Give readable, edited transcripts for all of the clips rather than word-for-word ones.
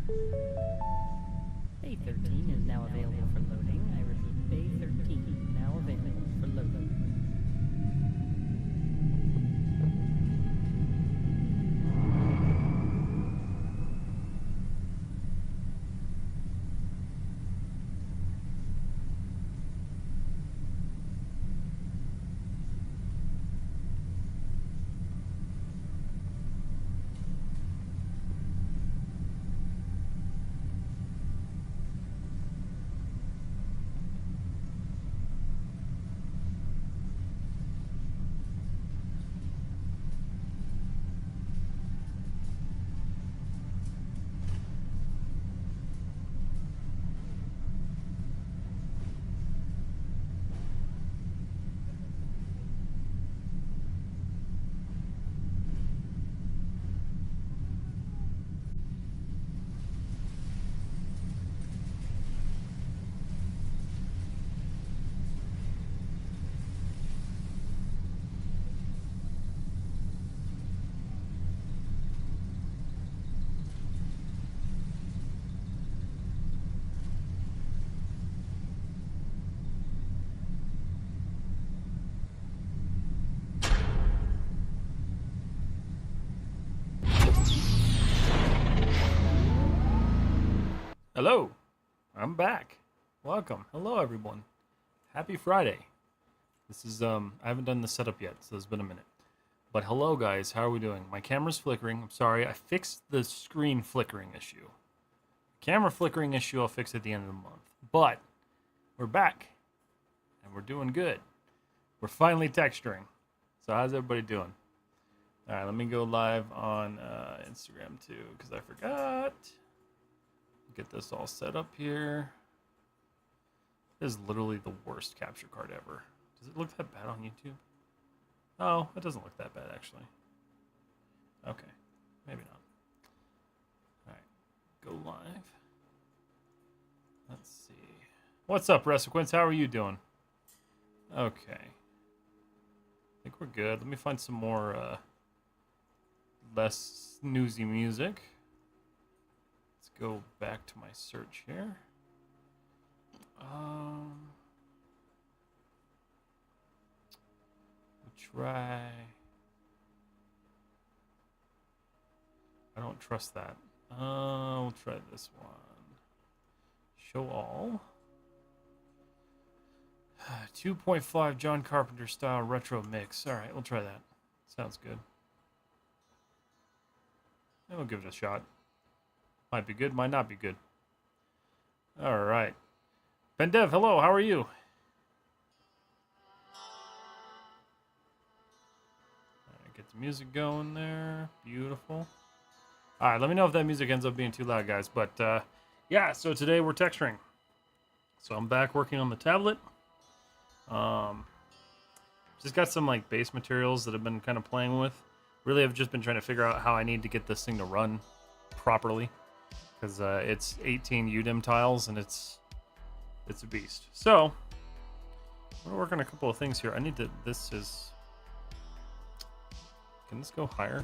Bay 13 is now available for loading. I repeat, Bay 13 now available for loading. Hello, I'm back. Welcome. Hello, everyone. Happy Friday. This is I haven't done the setup yet, so it's been a minute. But hello, guys. How are we doing? My camera's flickering. I'm sorry. I fixed the screen flickering issue. Camera flickering issue I'll fix at the end of the month. But we're back, and we're doing good. We're finally texturing. So how's everybody doing? All right, let me go live on Instagram too, because I forgot. Get this all set up here. This is literally the worst capture card ever. Does it look that bad on YouTube? Oh, it doesn't look that bad actually. Okay, maybe not. All right, go live. Let's see. What's up, Resequence? How are you doing? Okay. I think we're good. Let me find some more less snoozy music. Go back to my search here. We'll try. I don't trust that. We'll try this one. Show all. 2.5 John Carpenter style retro mix. All right, we'll try that. Sounds good. And we'll give it a shot. Might be good, might not be good. All right. Pendev, hello, how are you? All right, get the music going there. Beautiful. All right, let me know if that music ends up being too loud, guys. But yeah, so today we're texturing. So I'm back working on the tablet. Just got some like base materials that I've been kind of playing with. Really, I've just been trying to figure out how I need to get this thing to run properly. Because it's 18 UDIM tiles and it's a beast. So I'm gonna work on a couple of things here. I need to. This is. Can this go higher?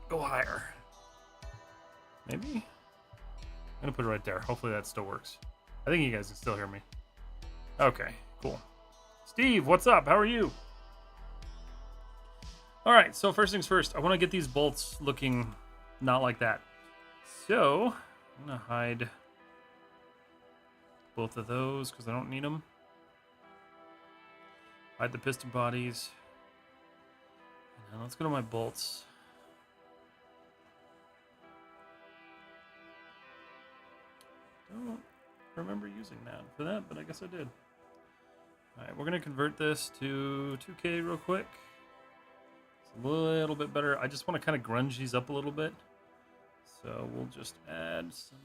Go higher. Maybe. I'm gonna put it right there. Hopefully that still works. I think you guys can still hear me. Okay, cool. Steve, what's up? How are you? All right. So first things first. I want to get these bolts looking. Not like that. So, I'm going to hide both of those because I don't need them. Hide the piston bodies. And let's go to my bolts. Don't remember using that for that, but I guess I did. Alright, we're going to convert this to 2K real quick. A little bit better. I just want to kind of grunge these up a little bit. So we'll just add some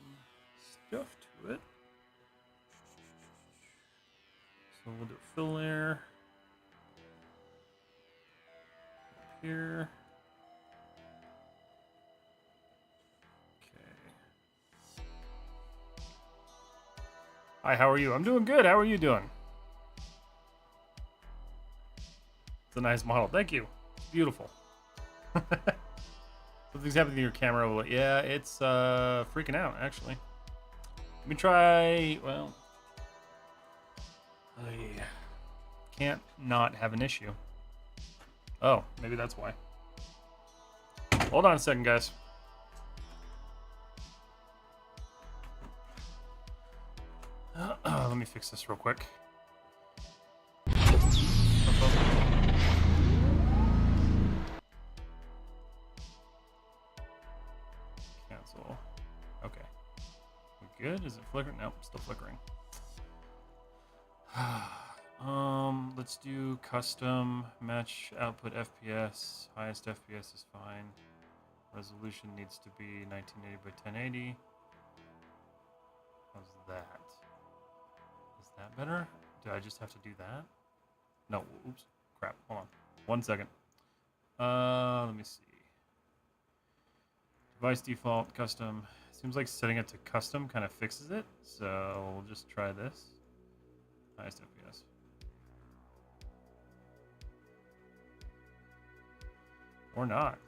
stuff to it. So we'll do a fill layer. Up here. Okay. Hi, how are you? I'm doing good. How are you doing? It's a nice model. Thank you. Beautiful. Something's happening to your camera. Yeah, it's freaking out, actually. Let me try, well, I can't not have an issue. Oh, maybe that's why. Hold on a second, guys. Let me fix this real quick. Cancel. Okay. We good? Is it flickering? Nope, still flickering. Let's do custom match output FPS. Highest FPS is fine. Resolution needs to be 1980 by 1080. How's that? Is that better? Did I just have to do that? No, oops, crap, hold on. 1 second. Let me see. Device default, custom. Seems like setting it to custom kind of fixes it, so we'll just try this. Highest FPS. Or not.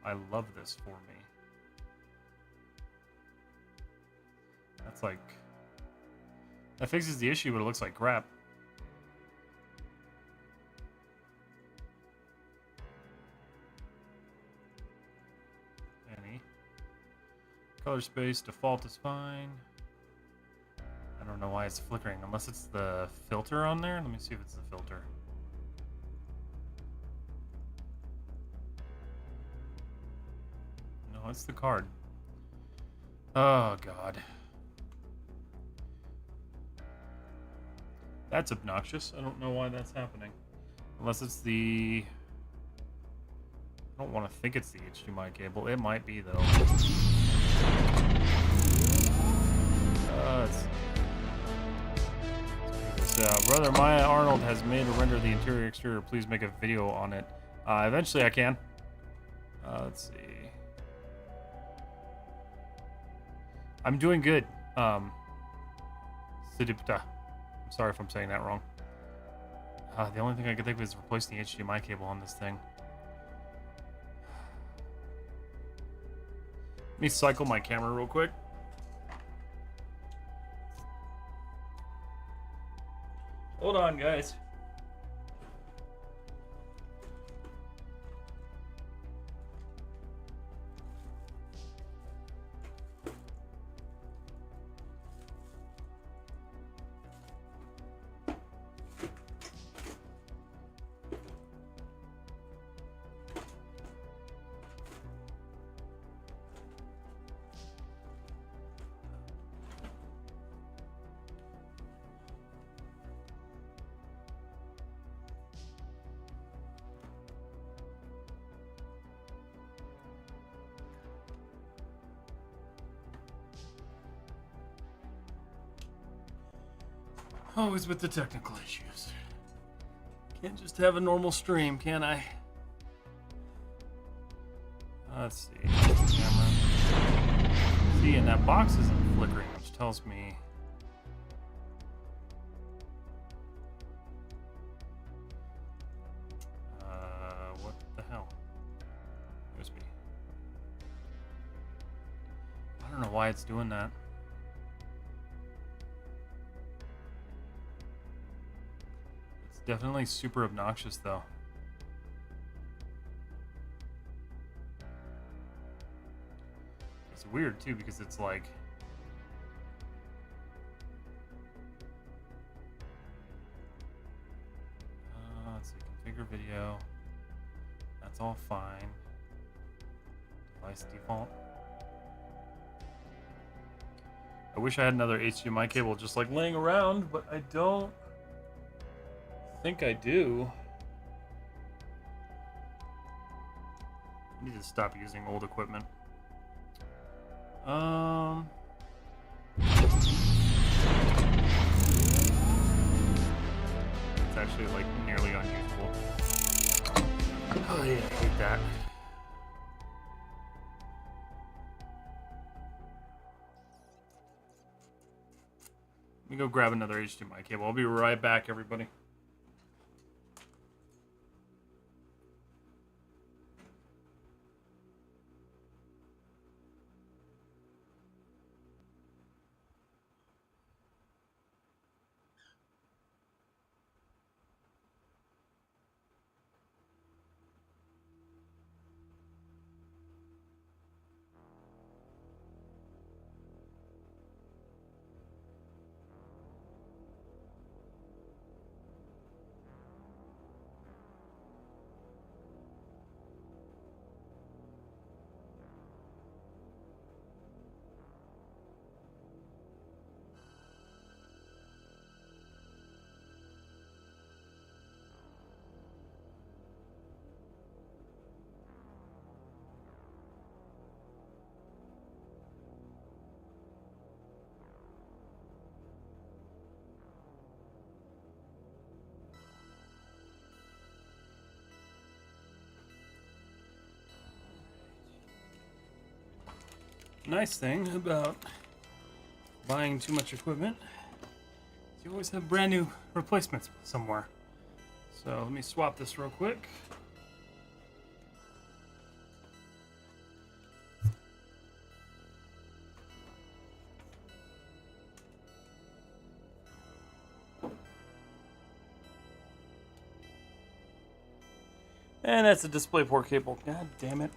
I love this for me. That's like... That fixes the issue, but it looks like crap. Any. Color space, default is fine. I don't know why it's flickering, unless it's the filter on there. Let me see if it's the filter. No, it's the card. Oh, God. That's obnoxious. I don't know why that's happening. Unless it's the... I don't want to think it's the HDMI cable. It might be, though. Brother Maya Arnold has made a render of the interior exterior. Please make a video on it. Eventually I can. Let's see. I'm doing good. Sidipta. I'm sorry if I'm saying that wrong. The only thing I can think of is replacing the HDMI cable on this thing. Let me cycle my camera real quick. Hold on, guys. Always with the technical issues. Can't just have a normal stream, can I? Let's see. Camera. See, and that box isn't flickering, which tells me... what the hell? USB. I don't know why it's doing that. Definitely super obnoxious, though. It's weird, too, because it's like... let's see, configure video. That's all fine. Device default. I wish I had another HDMI cable just like laying around, but I don't think I do. I need to stop using old equipment. It's actually like nearly unusable. Oh yeah, I hate that. Let me go grab another HDMI cable. I'll be right back, everybody. Nice thing about buying too much equipment is you always have brand new replacements somewhere. So let me swap this real quick. And that's a DisplayPort cable. God damn it.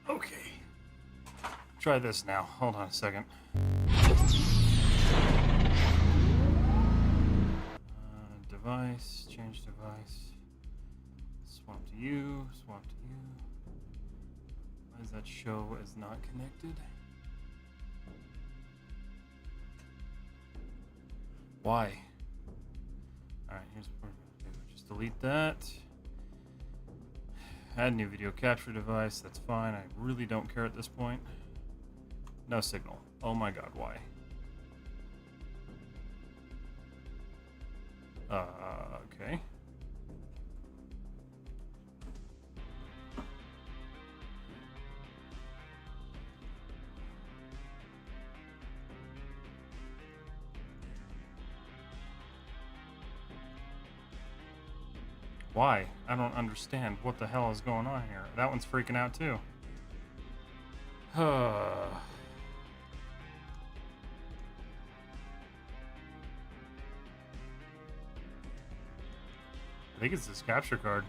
Okay. Try this now. Hold on a second. Device, change device. Swap to you, swap to you. Why does that show as not connected? Why? Alright, here's what we're gonna do. Just delete that. Add new video capture device, that's fine. I really don't care at this point. No signal. Oh my god, why? Okay. Why? I don't understand what the hell is going on here. That one's freaking out too. I think it's this capture card.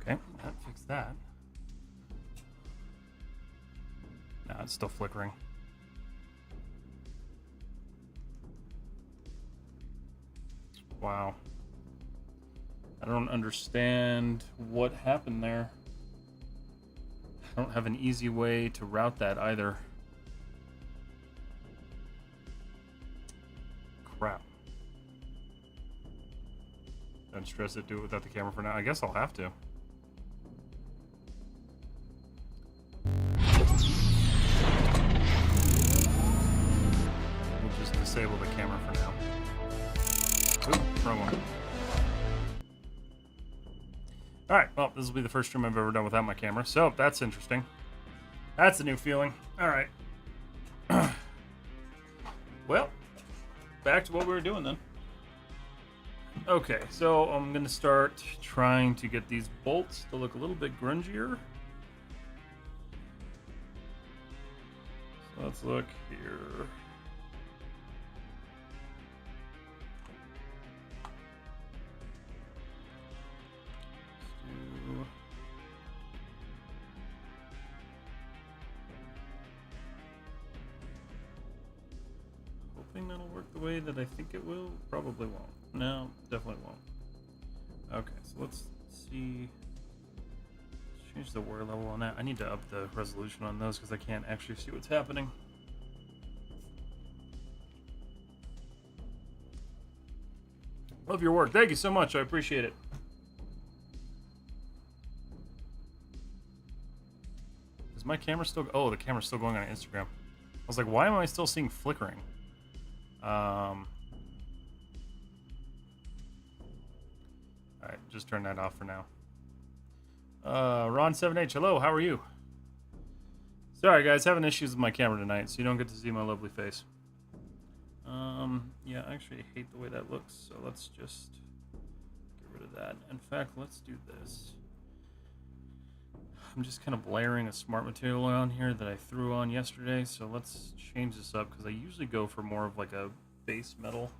Okay, that fixed that. No, it's still flickering. Wow. I don't understand what happened there. I don't have an easy way to route that either. Crap. Don't stress it, do it without the camera for now. I guess I'll have to. We'll just disable the camera for now. Oop, wrong one. Alright, well, this will be the first stream I've ever done without my camera, so that's interesting. That's a new feeling. Alright. Well, back to what we were doing then. Okay, so I'm going to start trying to get these bolts to look a little bit grungier. So let's look here. Hoping that'll work the way that I think it will. Probably won't. No, definitely won't. Okay, so let's see. Let's change the wear level on that. I need to up the resolution on those because I can't actually see what's happening. Love your work. Thank you so much. I appreciate it. Is my camera still... Oh, the camera's still going on Instagram. I was like, why am I still seeing flickering? Alright, just turn that off for now. Ron7H, hello, how are you? Sorry guys, having issues with my camera tonight, so you don't get to see my lovely face. Yeah, I actually hate the way that looks, so let's just get rid of that. In fact, let's do this. I'm just kind of layering a smart material on here that I threw on yesterday, so let's change this up, because I usually go for more of like a base metal.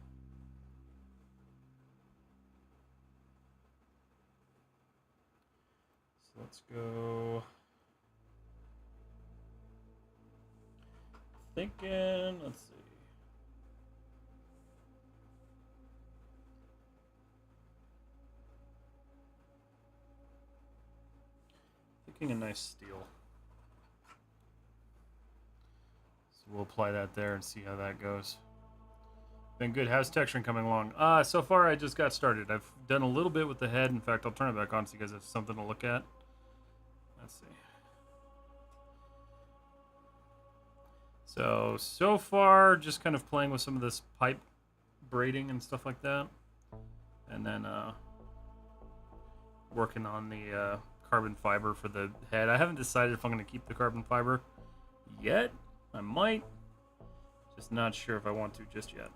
So let's go... Thinking, let's see. Thinking a nice steel. So we'll apply that there and see how that goes. Been good. How's texturing coming along? So far I just got started. I've done a little bit with the head. In fact, I'll turn it back on so you guys have something to look at. Let's see. So far, just kind of playing with some of this pipe braiding and stuff like that. And then working on the carbon fiber for the head. I haven't decided if I'm going to keep the carbon fiber yet. I might. Just not sure if I want to just yet.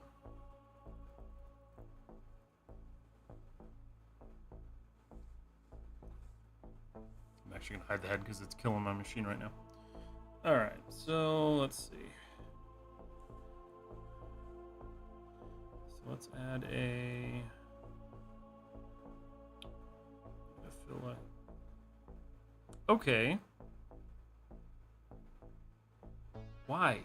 I'm actually going to hide the head because it's killing my machine right now. Alright, so let's see. So let's add a fill. Okay. Why?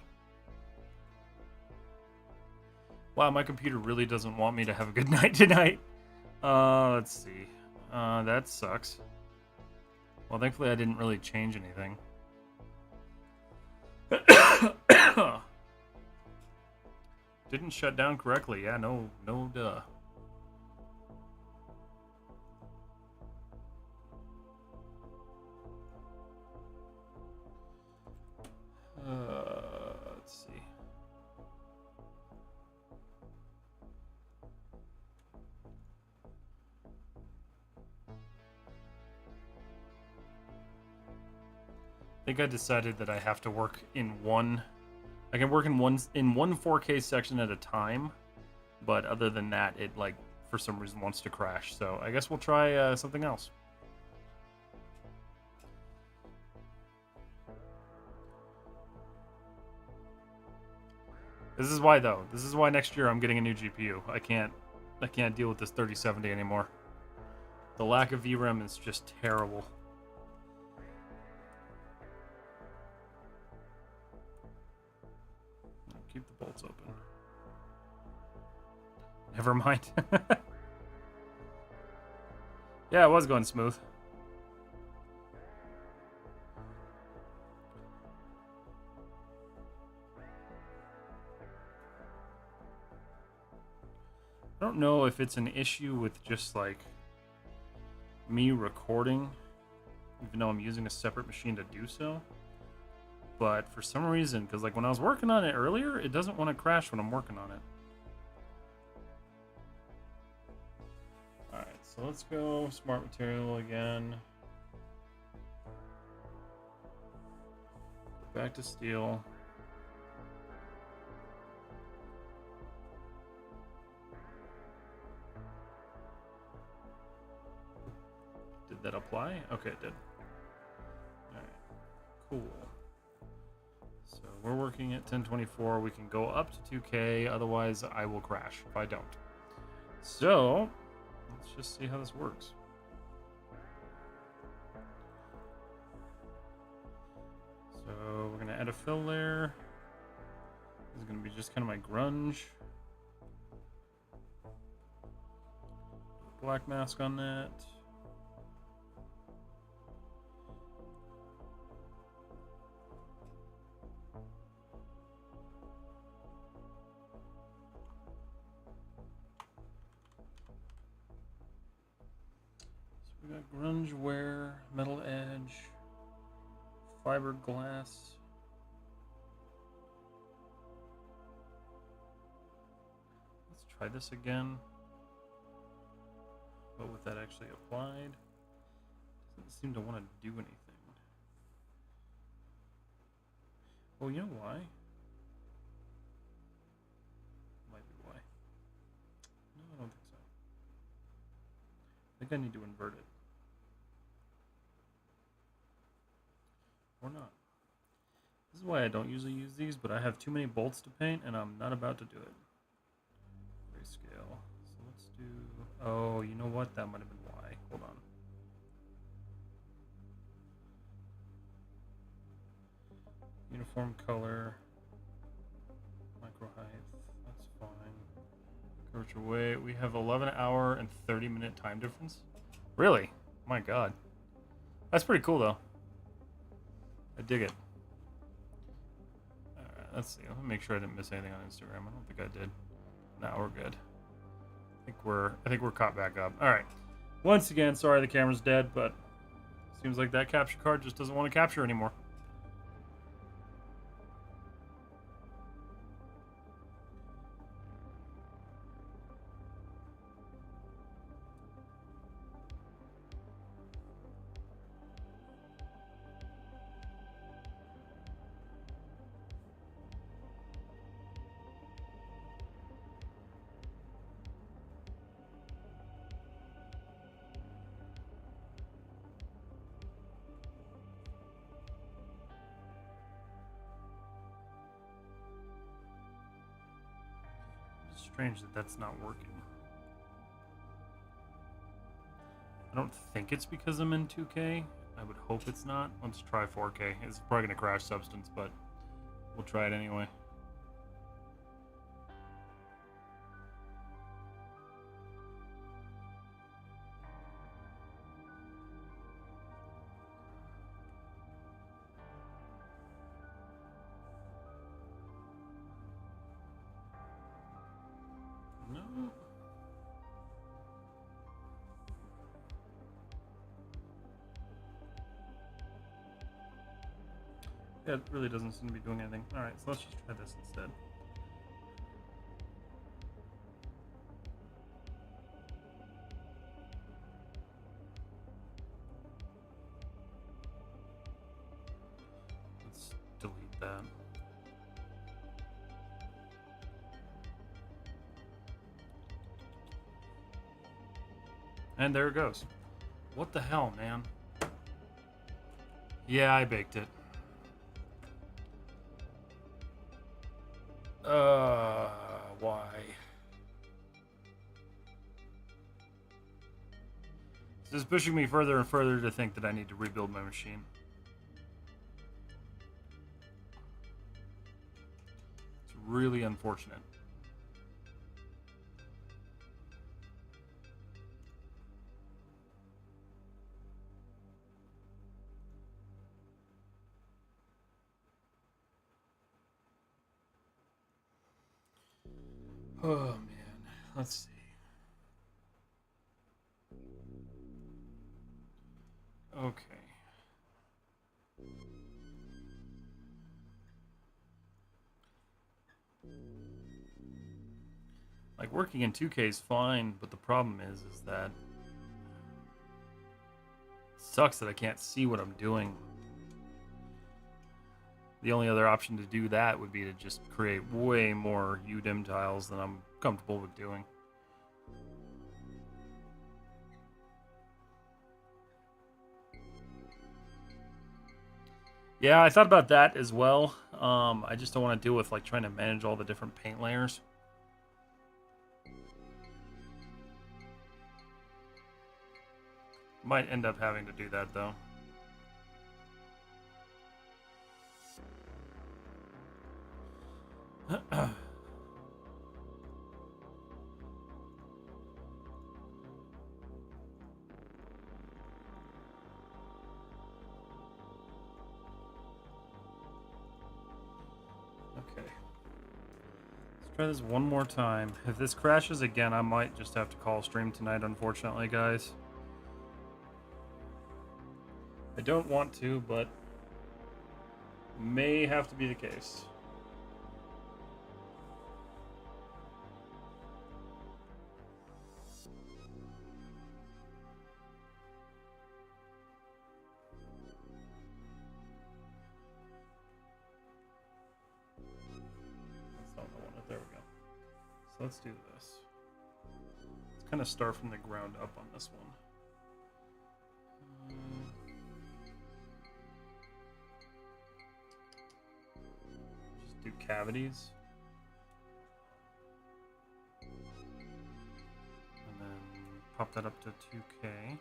Wow, my computer really doesn't want me to have a good night tonight. Let's see. That sucks. Well, thankfully I didn't really change anything. Didn't shut down correctly. Yeah, no duh. Let's see. I think I decided that I have to work in one. I can work in one 4K section at a time, but other than that, it like for some reason wants to crash. So I guess we'll try something else. This is why though. This is why next year I'm getting a new GPU. I can't deal with this 3070 anymore. The lack of VRAM is just terrible. Keep the bolts open. Never mind. Yeah, it was going smooth. I don't know if it's an issue with just like me recording, even though I'm using a separate machine to do so. But for some reason, because like when I was working on it earlier, it doesn't want to crash when I'm working on it. Alright, so let's go smart material again. Go back to steel. Did that apply? Okay, it did. Alright, cool. So we're working at 1024. We can go up to 2K, otherwise I will crash if I don't. So let's just see how this works. So we're gonna add a fill layer. This is gonna be just kind of my grunge. Black mask on that. We got grunge wear, metal edge, fiberglass. try this again. But with that actually applied, doesn't seem to want to do anything. Oh, you know why? Might be why. No, I don't think so. I think I need to invert it. Or not. This is why I don't usually use these, but I have too many bolts to paint, and I'm not about to do it. Grayscale. So let's do... Oh, you know what? That might have been why. Hold on. Uniform color. Micro height. That's fine. Curvature weight. We have 11-hour and 30-minute time difference. Really? My God. That's pretty cool, though. I dig it. Alright, let's see. Let me make sure I didn't miss anything on Instagram. I don't think I did. No, we're good. I think we're caught back up. Alright. Once again, sorry the camera's dead, but seems like that capture card just doesn't want to capture anymore. Strange that that's not working. I don't think it's because I'm in 2K. I would hope it's not. Let's try 4K. It's probably going to crash Substance, but we'll try it anyway. No. Yeah, it really doesn't seem to be doing anything. Alright, so let's just try this instead. Let's delete that. And there it goes. What the hell, man? Yeah, I baked it. Why? This is pushing me further and further to think that I need to rebuild my machine. It's really unfortunate. Oh man, let's see. Okay. Like working in 2K is fine, but the problem is that it sucks that I can't see what I'm doing. The only other option to do that would be to just create way more UDIM tiles than I'm comfortable with doing. Yeah, I thought about that as well. I just don't want to deal with like trying to manage all the different paint layers. Might end up having to do that though. Okay. Let's try this one more time. If this crashes again, I might just have to call stream tonight, unfortunately, guys. I don't want to, but may have to be the case. let's do this. Let's kind of start from the ground up on this one. Just do cavities. And then pop that up to 2K.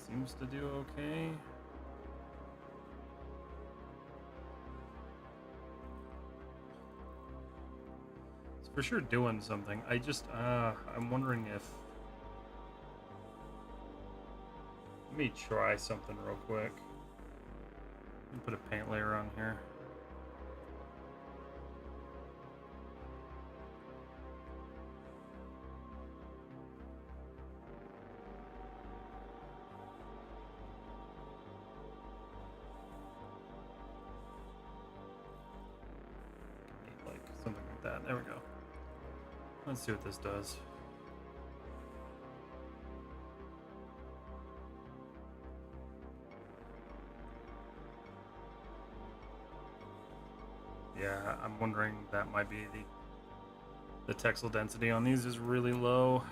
Seems to do okay. It's for sure doing something. I'm wondering if... Let me try something real quick. Let me put a paint layer on here. Like something like that. There we go. Let's see what this does. Yeah, I'm wondering that might be the texel density on these is really low.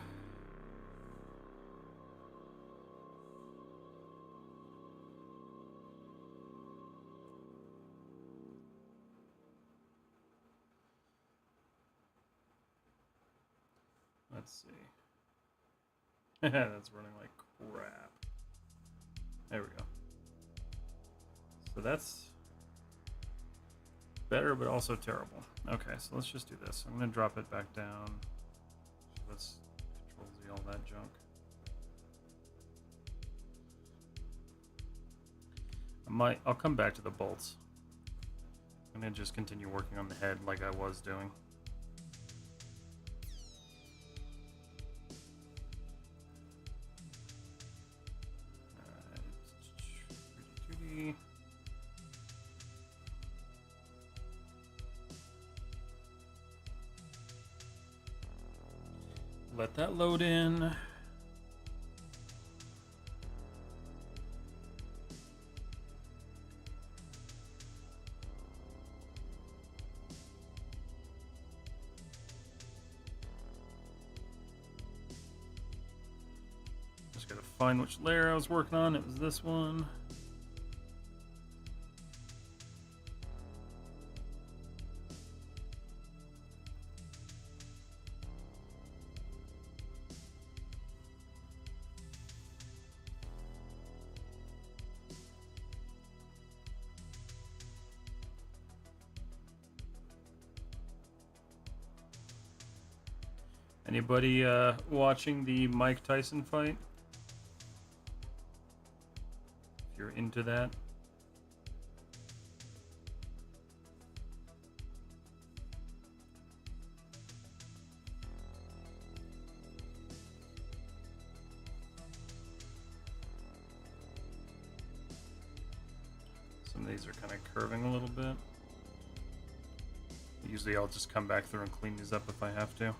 Let's see. That's running like crap. There we go. So that's better, but also terrible. Okay, so let's just do this. I'm going to drop it back down. Let's Control-Z all that junk. I'll come back to the bolts. I'm going to just continue working on the head like I was doing. Let that load in. Just gotta find which layer I was working on. It was this one. Anybody watching the Mike Tyson fight? If you're into that. Some of these are kind of curving a little bit. Usually I'll just come back through and clean these up if I have to.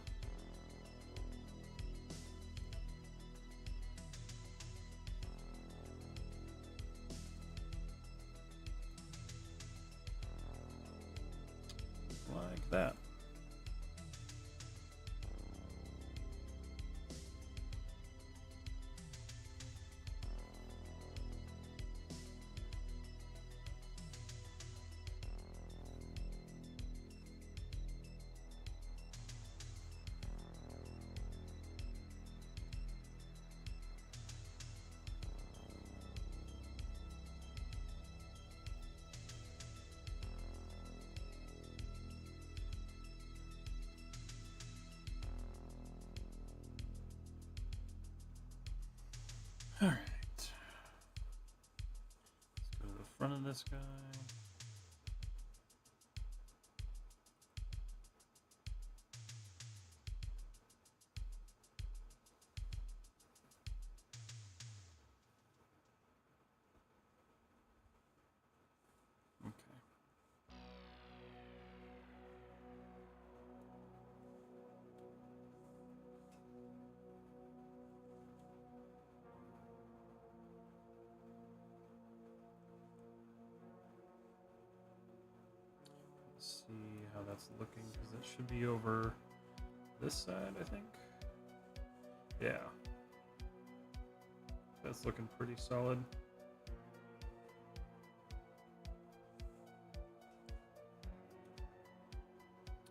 Like that. All right. Let's go to the front of this guy. Okay. that's looking, because it should be over this side, I think. Yeah. That's looking pretty solid.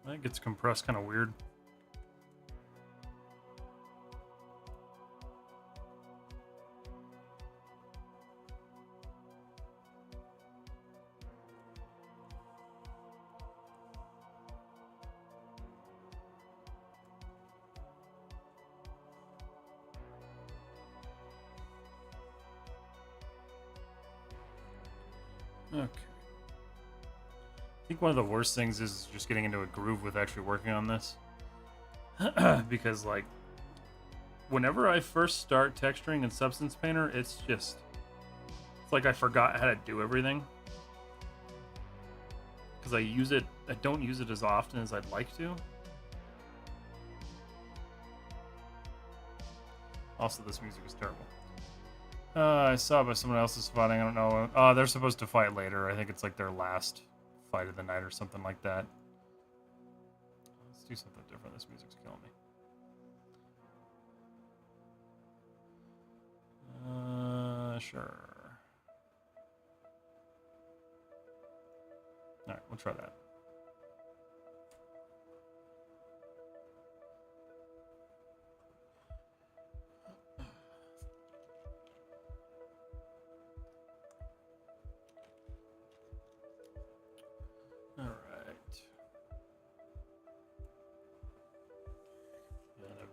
I think it's compressed kind of weird. Okay. I think one of the worst things is just getting into a groove with actually working on this. Because, like, whenever I first start texturing in Substance Painter, it's like I forgot how to do everything. Because I don't use it as often as I'd like to. Also, this music is terrible. I saw it by someone else's fighting. I don't know. Oh, they're supposed to fight later. I think it's like their last fight of the night or something like that. Let's do something different. This music's killing me. Sure. Alright, we'll try that.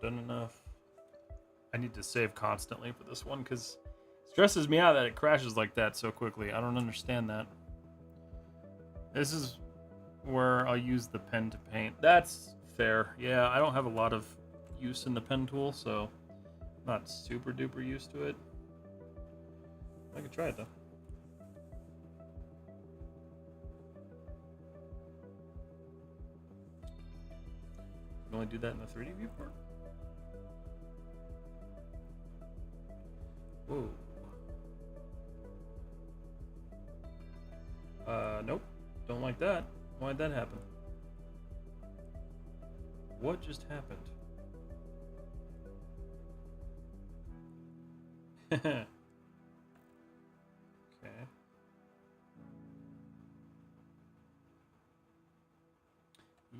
Done enough. I need to save constantly for this one because it stresses me out that it crashes like that so quickly. I don't understand that. This is where I'll use the pen to paint. That's fair. Yeah, I don't have a lot of use in the pen tool, so I'm not super duper used to it. I could try it though. You can only do that in the 3D viewport? Whoa. Nope. Don't like that. Why'd that happen? What just happened? Okay.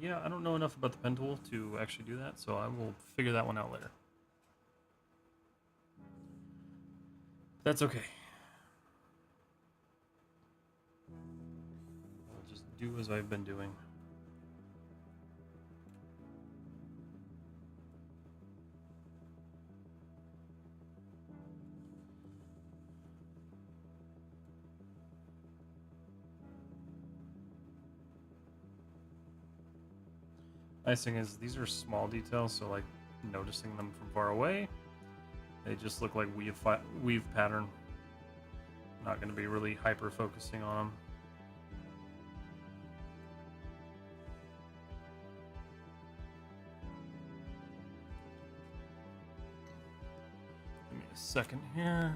Yeah, I don't know enough about the pen tool to actually do that, so I will figure that one out later. That's okay. I'll just do as I've been doing. Nice thing is these are small details, so like noticing them from far away, they just look like weave pattern. Not going to be really hyper focusing on them. Give me a second here.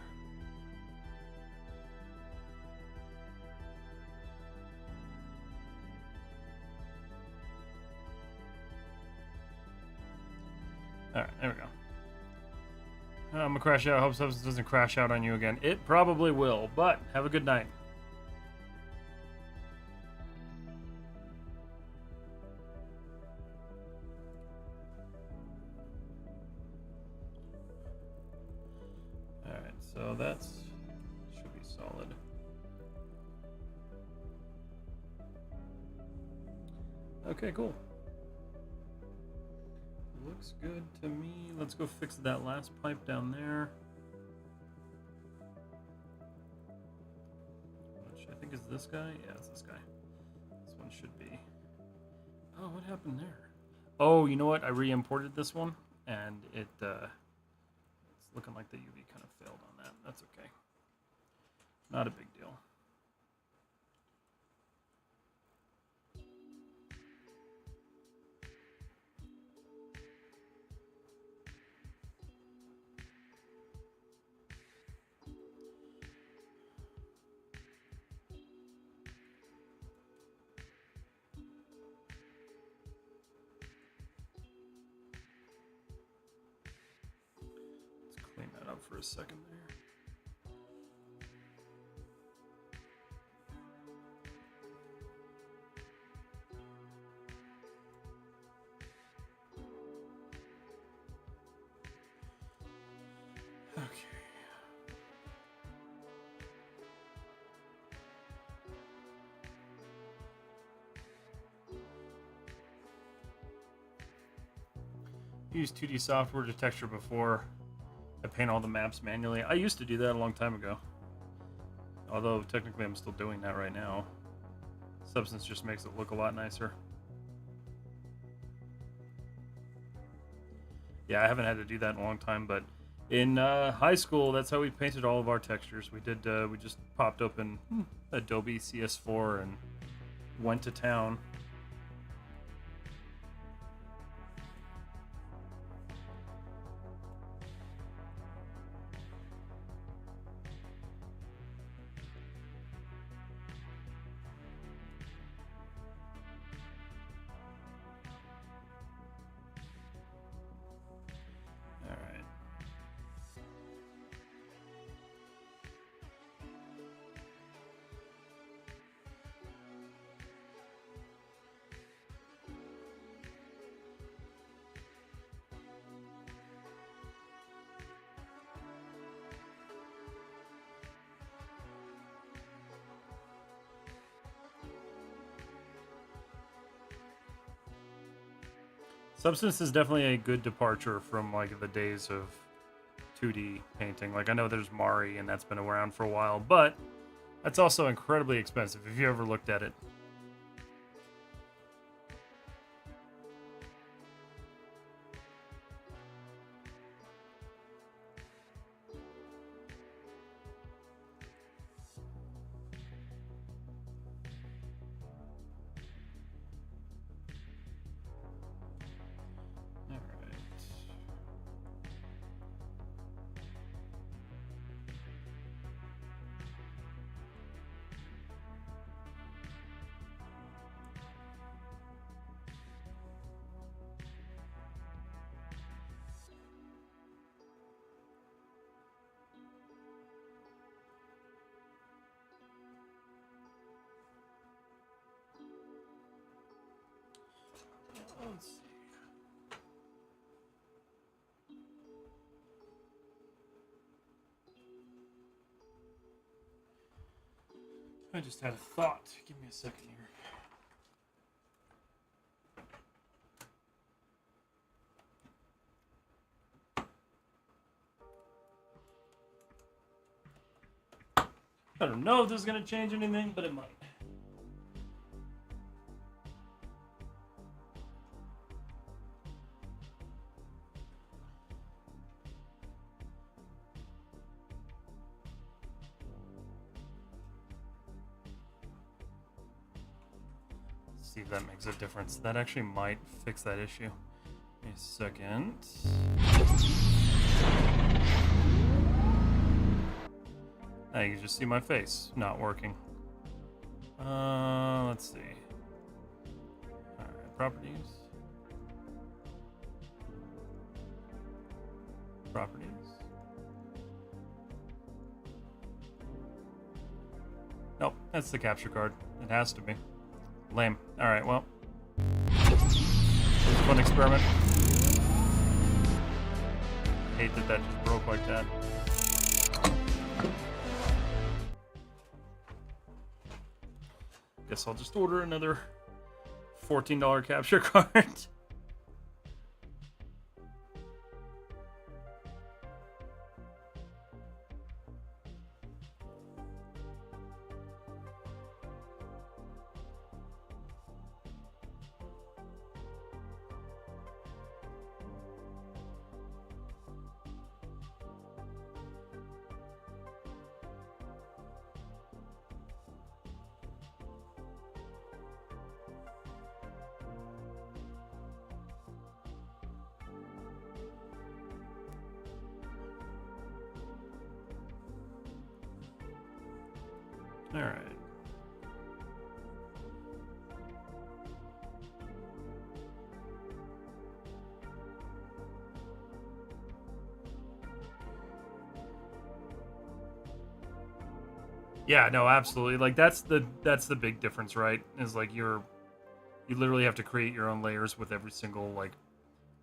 Alright, there we go. I'm gonna crash out. I hope Substance doesn't crash out on you again. It probably will, but have a good night. Alright, so that's should be solid. Okay, cool. Looks good to me. Let's go fix that last pipe down there. Which I think is this guy. Yeah, it's this guy. This one should be. Oh, what happened there? Oh, you know what? I re-imported this one, and it's looking like the UV kind of failed on that. That's okay. Not a big deal. out for a second there. Okay. Use 2D software to texture before I paint all the maps manually. I used to do that a long time ago. Although technically I'm still doing that right now. Substance just makes it look a lot nicer. Yeah, I haven't had to do that in a long time, but in high school, that's how we painted all of our textures. We did. We just popped open Adobe CS4 and went to town. All right. Substance is definitely a good departure from like the days of 2D painting. Like I know there's Mari and that's been around for a while, but that's also incredibly expensive if you ever looked at it. Let's see. I just had a thought. Give me a second here. I don't know if this is going to change anything, but it might. See if that makes a difference. That actually might fix that issue. Give me a second. Now you can just see my face not working. Let's see. Alright, properties. Properties. Nope, that's the capture card. It has to be. Lame. Alright, well. It was a fun experiment. I hate that that just broke like that. Guess I'll just order another $14 capture card. All right. Yeah, no, absolutely. Like that's the big difference, right? Is like you literally have to create your own layers with every single like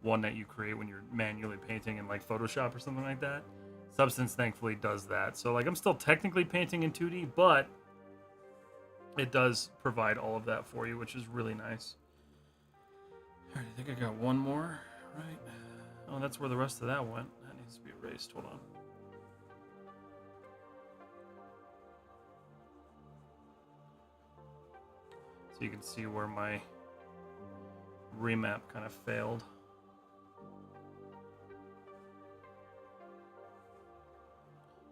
one that you create when you're manually painting in like Photoshop or something like that. Substance thankfully does that. So like I'm still technically painting in 2D, but it does provide all of that for you, which is really nice. All right, I think I got one more, right? Oh, that's where the rest of that went. That needs to be erased. Hold on. So you can see where my remap kind of failed.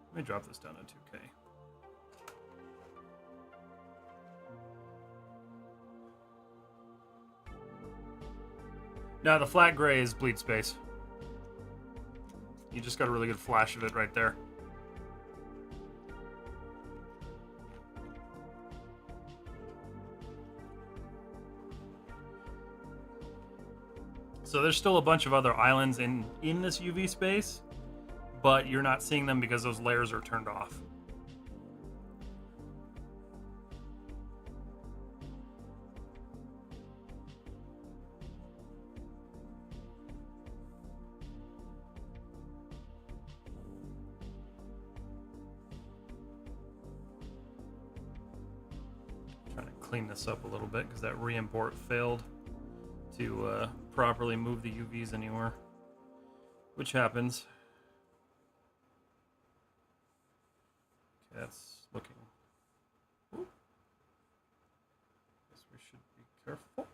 Let me drop this down to 2K. Now the flat gray is bleed space. You just got a really good flash of it right there. So there's still a bunch of other islands in this UV space, but you're not seeing them because those layers are turned off. Trying to clean this up a little bit because that re-import failed to properly move the UVs anywhere, which happens. Okay, that's looking. Ooh. Guess we should be careful.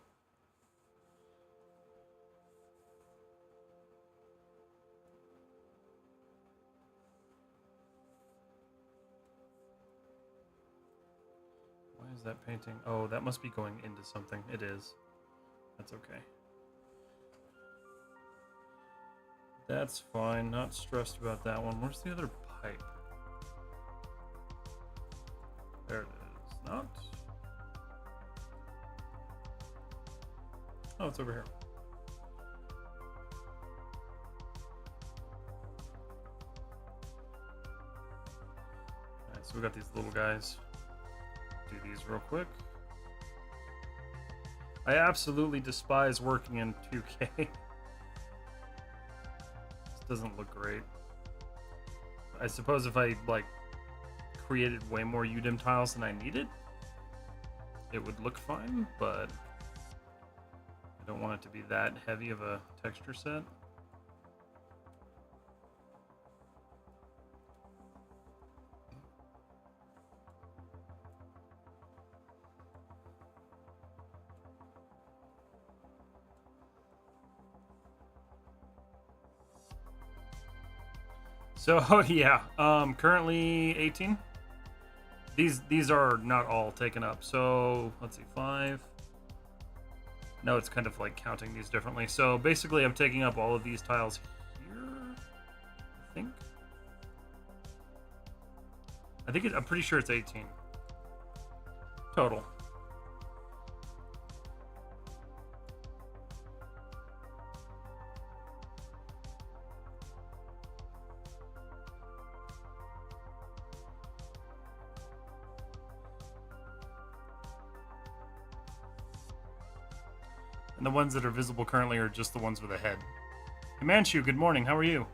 Why is that painting? Oh, that must be going into something. It is. That's okay. That's fine. Not stressed about that one. Where's the other pipe? There it is. Not. Oh, it's over here. Alright, so we got these little guys. Do these real quick. I absolutely despise working in 2K. This doesn't look great. I suppose if I like created way more UDIM tiles than I needed, it would look fine, but I don't want it to be that heavy of a texture set. So yeah, currently 18. These are not all taken up. So let's see, 5. No, it's kind of like counting these differently. So basically, I'm taking up all of these tiles here. I'm pretty sure it's 18 total. And the ones that are visible currently are just the ones with a head. Himanshu, good morning. How are you?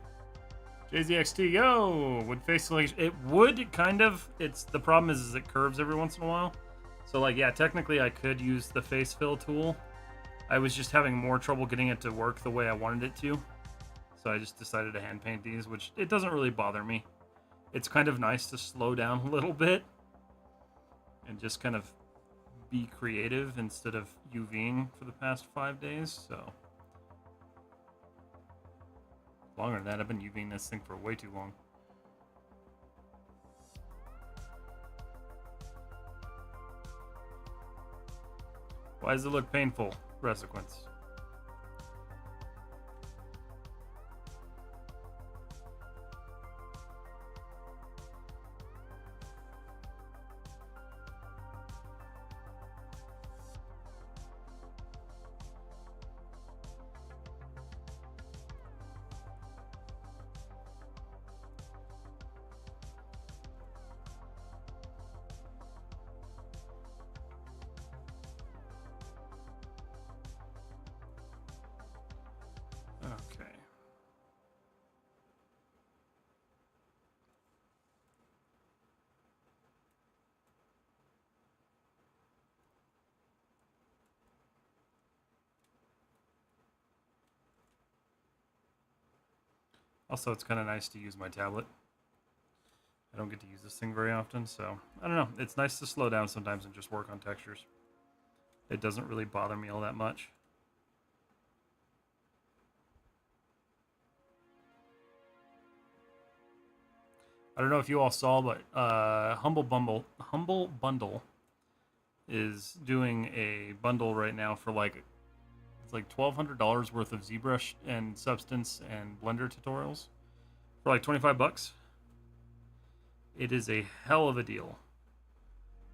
JZXT, yo! Would face selection. It would kind of. It's the problem is it curves every once in a while. So like yeah, technically I could use the face fill tool. I was just having more trouble getting it to work the way I wanted it to. So I just decided to hand paint these, which it doesn't really bother me. It's kind of nice to slow down a little bit and just kind of be creative instead of UVing for the past 5 days, so. Longer than that, I've been UVing this thing for way too long. Why does it look painful? Resequence. Also, it's kind of nice to use my tablet. I don't get to use this thing very often, so I don't know. It's nice to slow down sometimes and just work on textures. It doesn't really bother me all that much. I don't know if you all saw, but Humble Bundle is doing a bundle right now for it's like $1,200 worth of ZBrush and Substance and Blender tutorials for like 25 bucks. It is a hell of a deal.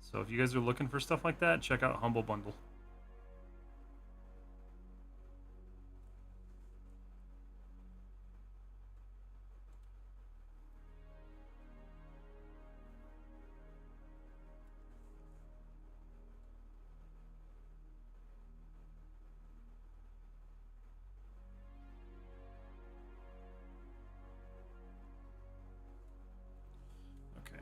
So if you guys are looking for stuff like that, check out Humble Bundle. Okay.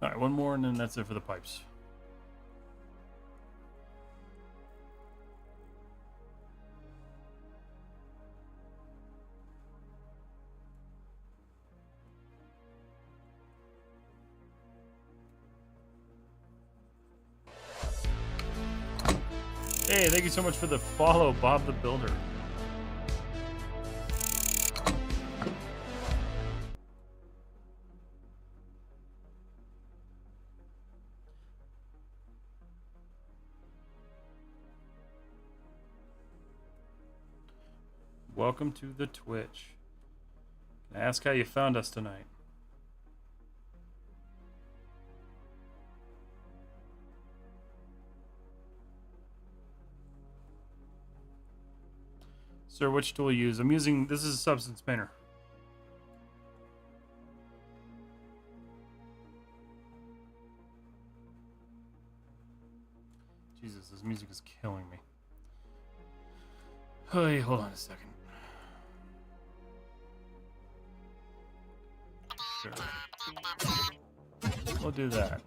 All right, one more, and then that's it for the pipes. Hey, thank you so much for the follow, Bob the Builder. Welcome to the Twitch. Can I ask how you found us tonight? Sir, which tool you use? I'm using, this is a Substance Painter. Jesus, this music is killing me. Hey, hold on a second. Sure. We'll do that.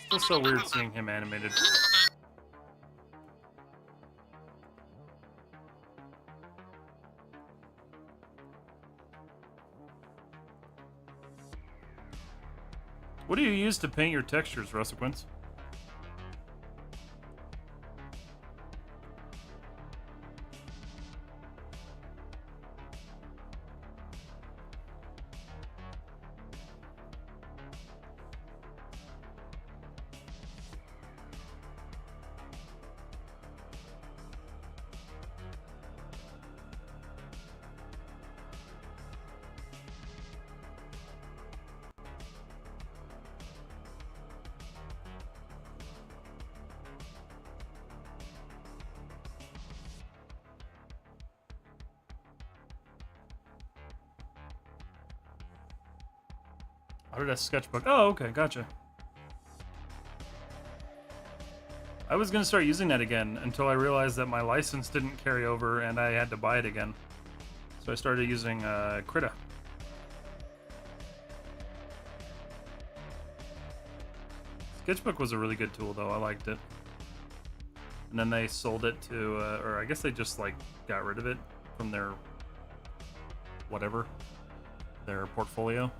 Still so weird seeing him animated. What do you use to paint your textures, Russiquins? Autodesk Sketchbook. Oh, okay, gotcha. I was gonna start using that again until I realized that my license didn't carry over and I had to buy it again. So I started using Krita. Sketchbook was a really good tool though, I liked it. And then they sold it to, or I guess they just like got rid of it from their, whatever, their portfolio.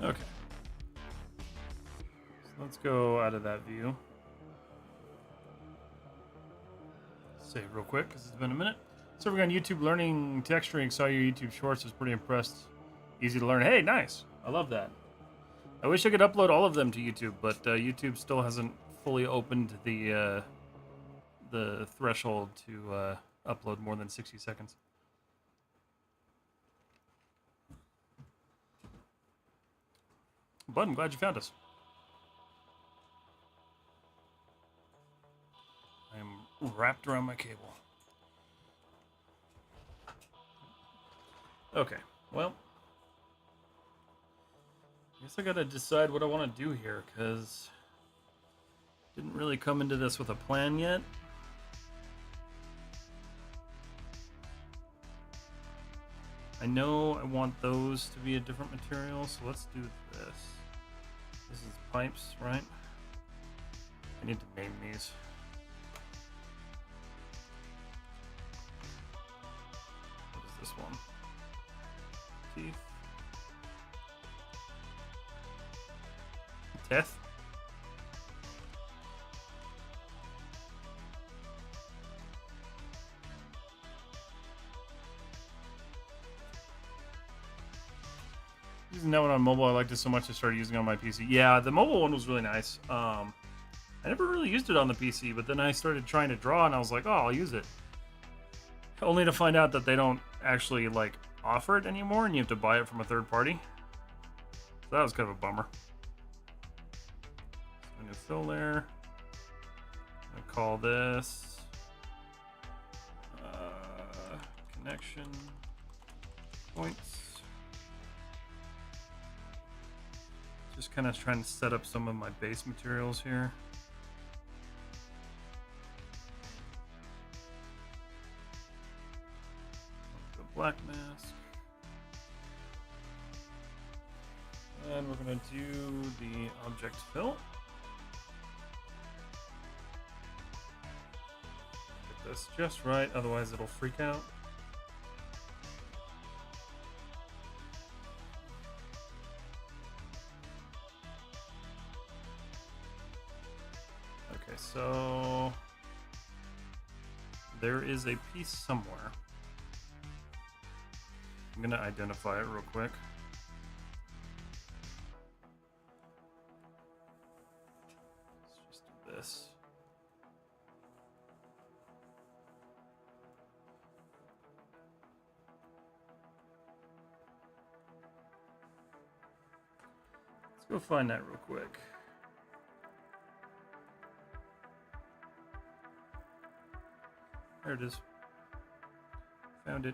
Okay. So let's go out of that view. Save real quick because it's been a minute. So we're on YouTube learning texturing. Saw your YouTube shorts. Was pretty impressed. Easy to learn. Hey, nice. I love that. I wish I could upload all of them to YouTube, but YouTube still hasn't fully opened the threshold to upload more than 60 seconds. But I'm glad you found us. I'm wrapped around my cable. Okay, well, I guess I gotta decide what I want to do here, because didn't really come into this with a plan yet. I know I want those to be a different material, so let's do this. This is pipes, right? I need to name these. What is this one? Teeth. Teeth? Using that one on mobile, I liked it so much I started using it on my PC. Yeah, the mobile one was really nice. I never really used it on the PC, but then I started trying to draw, and I was like, oh, I'll use it. Only to find out that they don't actually, like, offer it anymore, and you have to buy it from a third party. So that was kind of a bummer. I'm going to fill there. I'm going to call this connection points. Just kind of trying to set up some of my base materials here. The black mask. And we're going to do the object fill. Get this just right, otherwise it'll freak out. Okay, so there is a piece somewhere. I'm gonna identify it real quick. Let's just do this. Let's go find that real quick. There it is. Found it.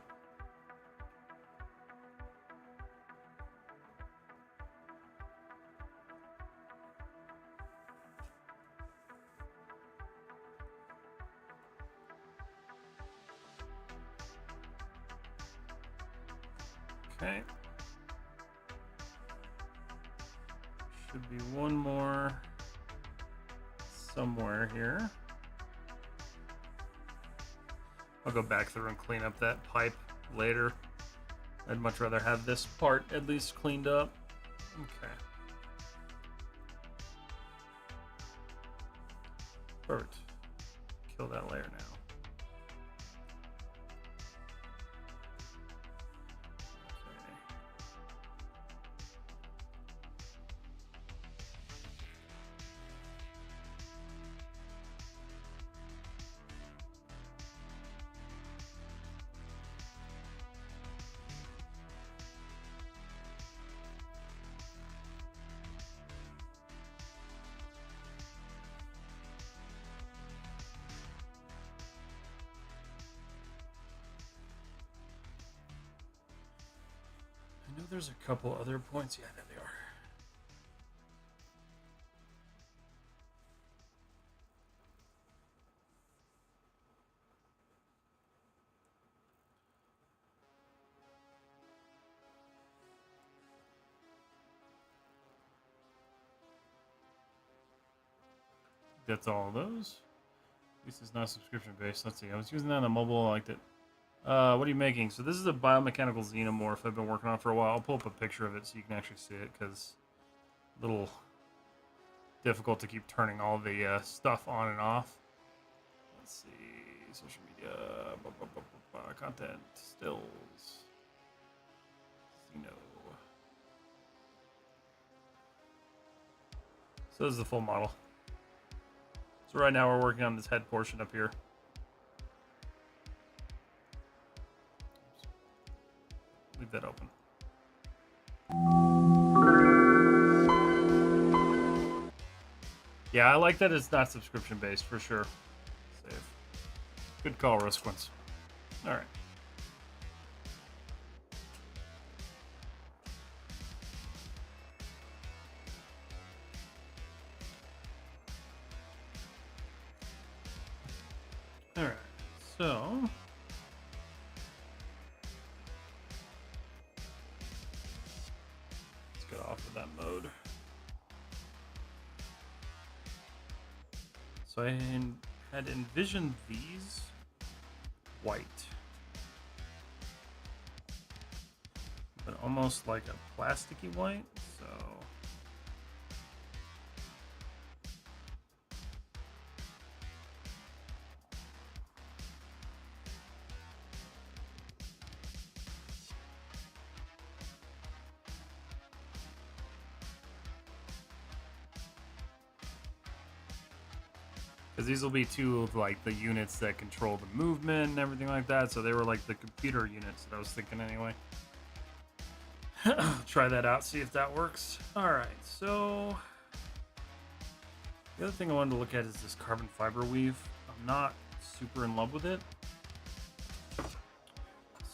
Okay. Should be one more somewhere here. I'll go back through and clean up that pipe later. I'd much rather have this part at least cleaned up. Okay. Perfect. Kill that layer now. I know there's a couple other points. Yeah, there they are. That's all of those. This is not subscription based. Let's see. I was using that on the mobile. I liked it. What are you making? So this is a biomechanical xenomorph I've been working on for a while. I'll pull up a picture of it so you can actually see it, because a little difficult to keep turning all the stuff on and off. Let's see, social media, content, stills, Xeno. So this is the full model. So right now we're working on this head portion up here. Leave that open. Yeah, I like that it's not subscription based for sure. Save. Good call, Rusquins. Alright. Alright, so let's get off of that mode. So I had envisioned these white, but almost like a plasticky white, so because these will be two of like the units that control the movement and everything like that. So they were like the computer units that I was thinking anyway. Try that out, see if that works. All right, so the other thing I wanted to look at is this carbon fiber weave. I'm not super in love with it.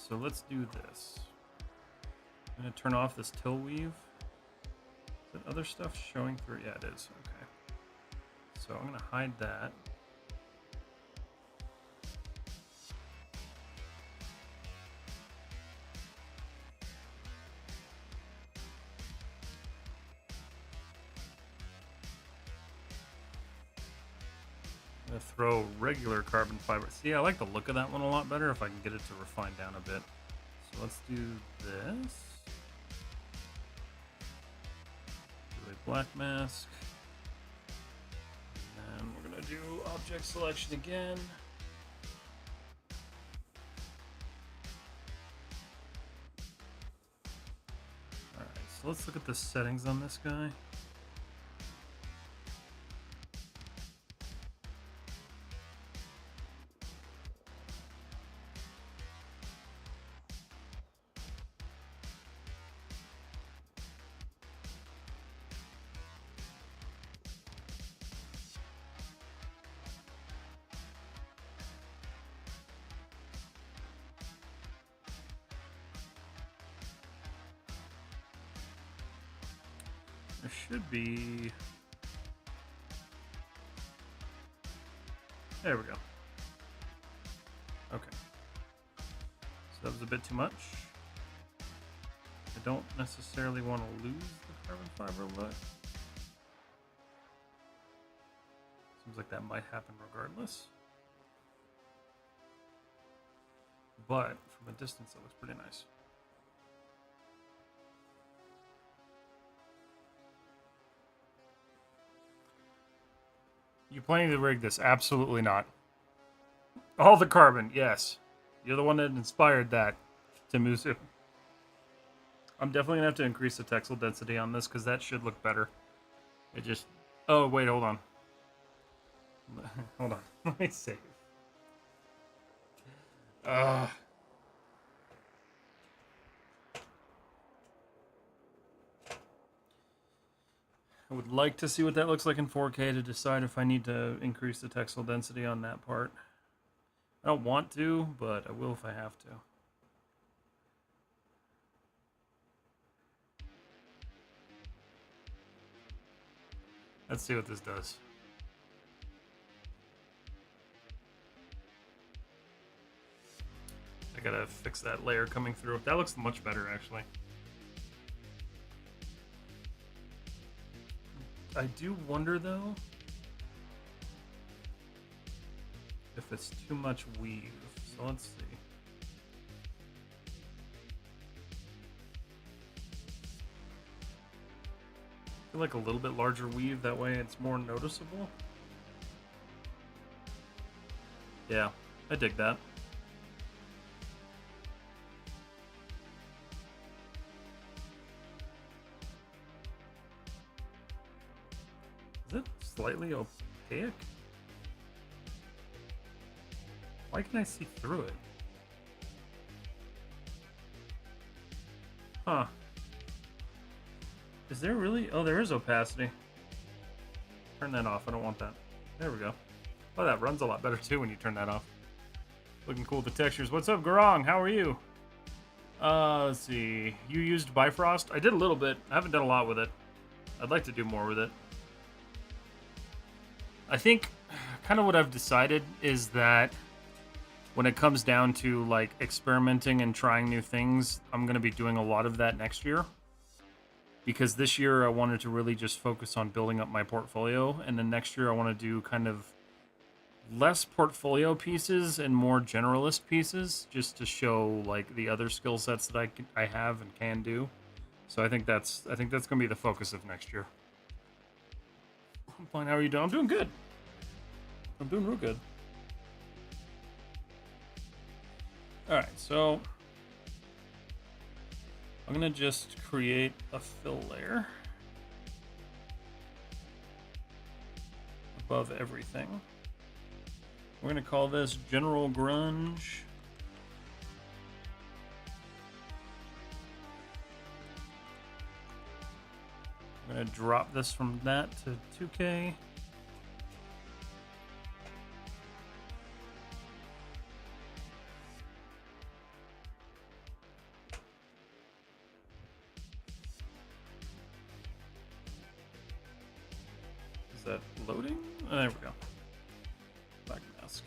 So let's do this. I'm gonna turn off this till weave. Is that other stuff showing through? Yeah, it is, okay. So I'm gonna hide that. I'm gonna throw regular carbon fiber. See, I like the look of that one a lot better if I can get it to refine down a bit. So let's do this. Do a black mask. And we're gonna do object selection again. Alright, so let's look at the settings on this guy. There should be... There we go. Okay. So that was a bit too much. I don't necessarily want to lose the carbon fiber look. Seems like that might happen regardless. But from a distance, it looks pretty nice. You planning to rig this? Absolutely not. All the carbon, yes. You're the one that inspired that, Timusu. I'm definitely gonna have to increase the textile density on this because that should look better. It just... Oh, wait, hold on. Hold on. Let me save. I would like to see what that looks like in 4K to decide if I need to increase the textile density on that part. I don't want to, but I will if I have to. Let's see what this does. I gotta fix that layer coming through. That looks much better, actually. I do wonder, though, if it's too much weave. So let's see. feel like a little bit larger weave, that way it's more noticeable. Yeah, I dig that. Is it slightly opaque? Why can I see through it? Huh. Is there really? Oh, there is opacity. Turn that off. I don't want that. There we go. Oh, that runs a lot better too when you turn that off. Looking cool with the textures. What's up, Garong? How are you? Let's see. You used Bifrost? I did a little bit. I haven't done a lot with it. I'd like to do more with it. I think kind of what I've decided is that when it comes down to like experimenting and trying new things, I'm going to be doing a lot of that next year. Because this year I wanted to really just focus on building up my portfolio, and then next year I want to do kind of less portfolio pieces and more generalist pieces, just to show like the other skill sets that I have and can do. So I think that's going to be the focus of next year. I'm fine. How are you doing? I'm doing good. I'm doing real good. All right, so I'm gonna just create a fill layer above everything. We're gonna call this General Grunge. I'm gonna drop this from that to 2K. Is that loading? Oh, there we go. Black mask.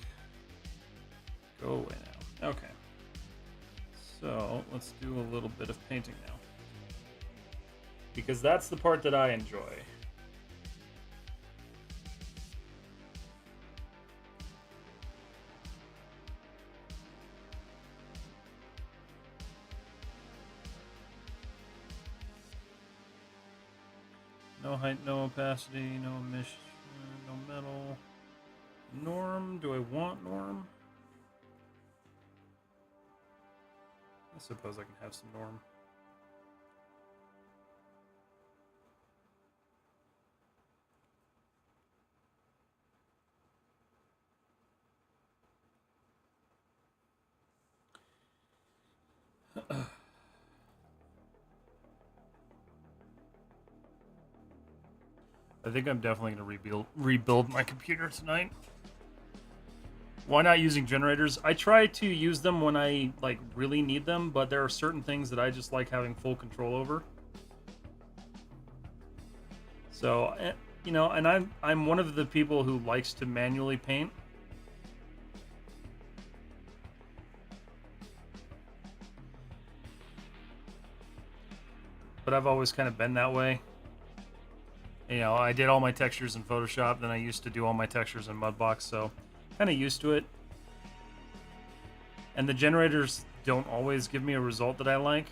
Go away now. Okay. So let's do a little bit of painting now. Because that's the part that I enjoy. No height, no opacity, no emission, no metal. Norm, do I want norm? I suppose I can have some norm. I think I'm definitely going to rebuild my computer tonight. Why not using generators? I try to use them when I like really need them, but there are certain things that I just like having full control over. So, you know, and I'm one of the people who likes to manually paint. But I've always kind of been that way. You know, I did all my textures in Photoshop, then I used to do all my textures in Mudbox, so kind of used to it. And the generators don't always give me a result that I like.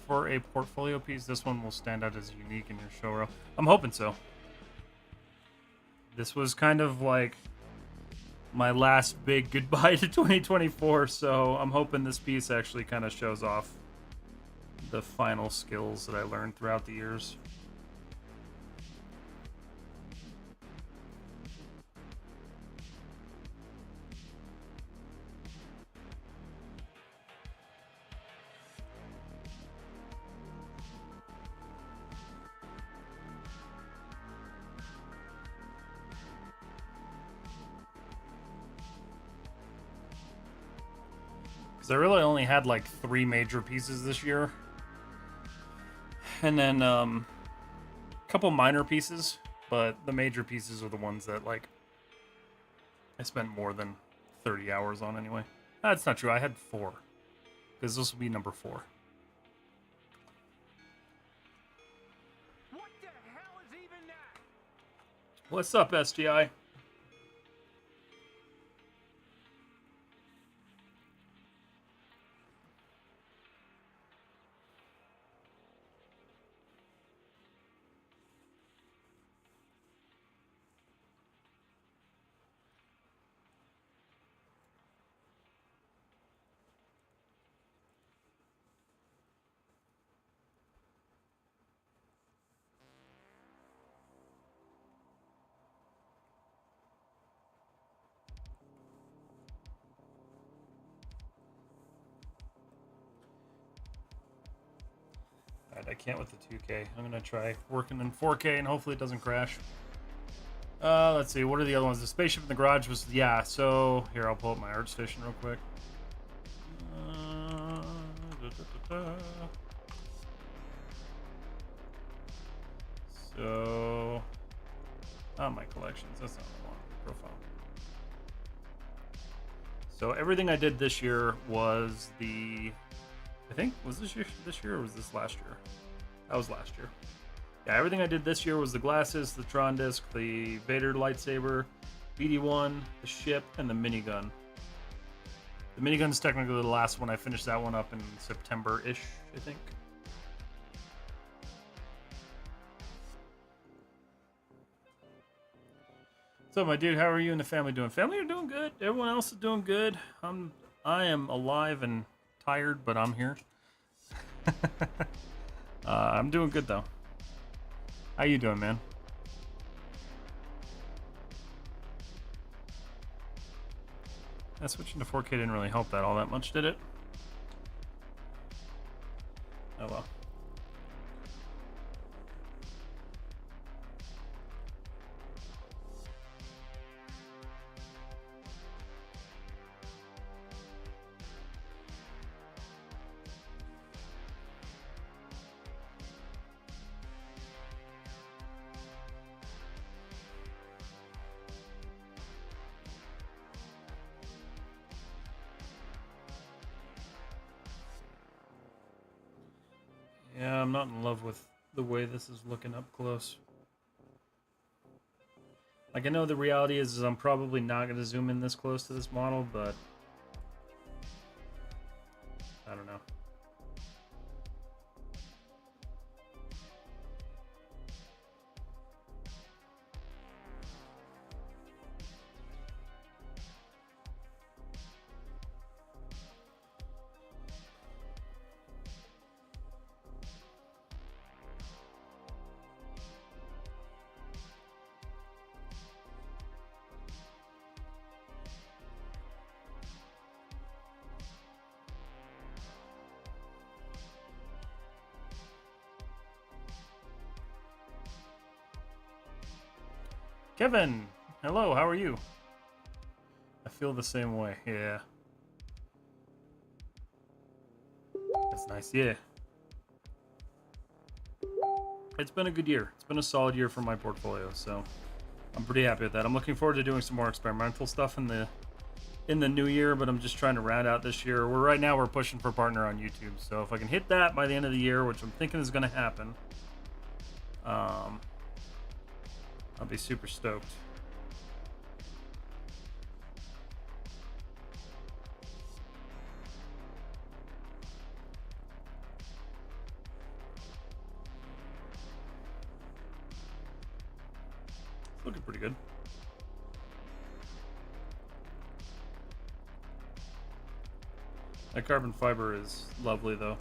For a portfolio piece, this one will stand out as unique in your show reel. I'm hoping so. this was kind of like my last big goodbye to 2024, so I'm hoping this piece actually kind of shows off the final skills that I learned throughout the years. I really only had like 3 major pieces this year, and then a couple minor pieces, but the major pieces are the ones that like I spent more than 30 hours on anyway. That's not true. I had 4, because this will be number 4. What the hell is even that? What's up, SGI? I can't with the 2K. I'm gonna try working in 4K and hopefully it doesn't crash. Let's see, what are the other ones? The spaceship in the garage was, yeah, so here, I'll pull up my art station real quick. So, my collections, that's not the one, profile. So everything I did this year was I think, was this year or was this last year? That was last year. Yeah, everything I did this year was the glasses, the Tron disc, the Vader lightsaber, BD-1, the ship, and the minigun. The minigun's technically the last one. I finished that one up in September-ish, I think. So, my dude, how are you and the family doing? Family are doing good. Everyone else is doing good. I am alive and tired, but I'm here. I'm doing good though. How you doing, man? Switching to 4K didn't really help that all that much, did it? Oh well. Yeah, I'm not in love with the way this is looking up close. Like, I know the reality is I'm probably not going to zoom in this close to this model, but I don't know. Kevin, hello, how are you? I feel the same way, yeah. That's nice, yeah. It's been a good year. It's been a solid year for my portfolio, so I'm pretty happy with that. I'm looking forward to doing some more experimental stuff in the new year, but I'm just trying to round out this year. Right now we're pushing for partner on YouTube, so if I can hit that by the end of the year, which I'm thinking is going to happen, I'll be super stoked. Looking pretty good. That carbon fiber is lovely, though.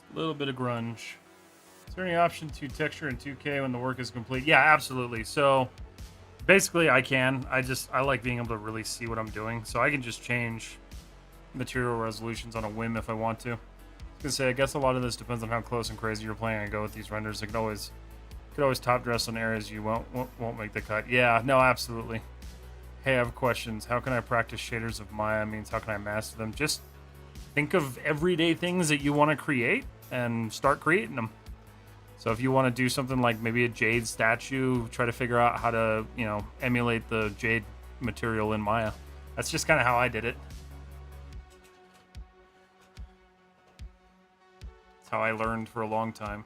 A little bit of grunge. Is there any option to texture in 2K when the work is complete? Yeah, absolutely. So basically I can. I like being able to really see what I'm doing. So I can just change material resolutions on a whim if I want to. I was gonna say, I guess a lot of this depends on how close and crazy you're playing. I go with these renders. It could always top dress on areas you won't make the cut. Yeah, no, absolutely. Hey, I have questions. How can I practice shaders of Maya? Means how can I master them? Just think of everyday things that you want to create and start creating them. So if you want to do something like maybe a jade statue, try to figure out how to, emulate the jade material in Maya. That's just kind of how I did it. That's how I learned for a long time.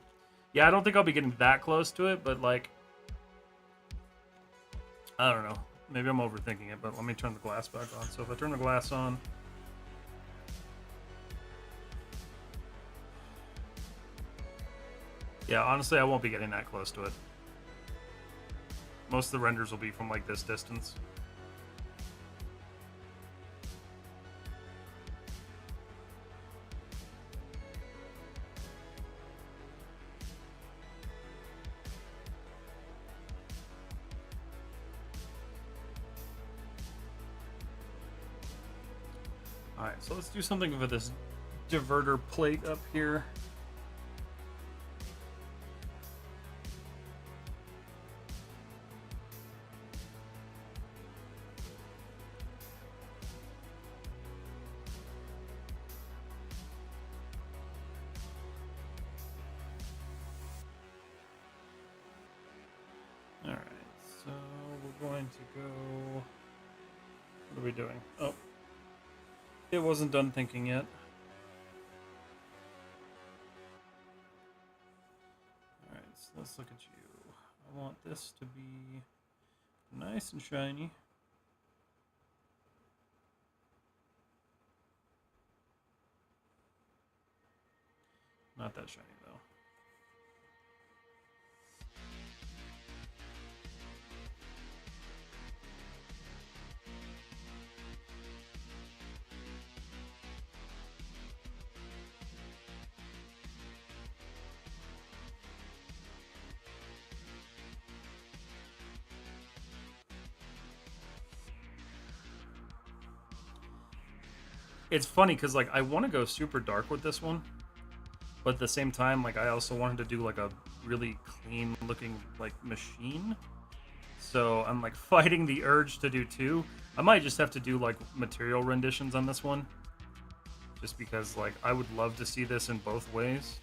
Yeah, I don't think I'll be getting that close to it, but like, I don't know. Maybe I'm overthinking it, but let me turn the glass back on. So if I turn the glass on, yeah, honestly, I won't be getting that close to it. Most of the renders will be from like this distance. Alright, so let's do something with this diverter plate up here. Alright, so we're going to go... What are we doing? Oh. It wasn't done thinking yet. Alright, so let's look at you. I want this to be nice and shiny. Not that shiny, though. It's funny because like I want to go super dark with this one, but at the same time, like I also wanted to do like a really clean looking like machine. So I'm like fighting the urge to do two. I might just have to do like material renditions on this one, just because like I would love to see this in both ways.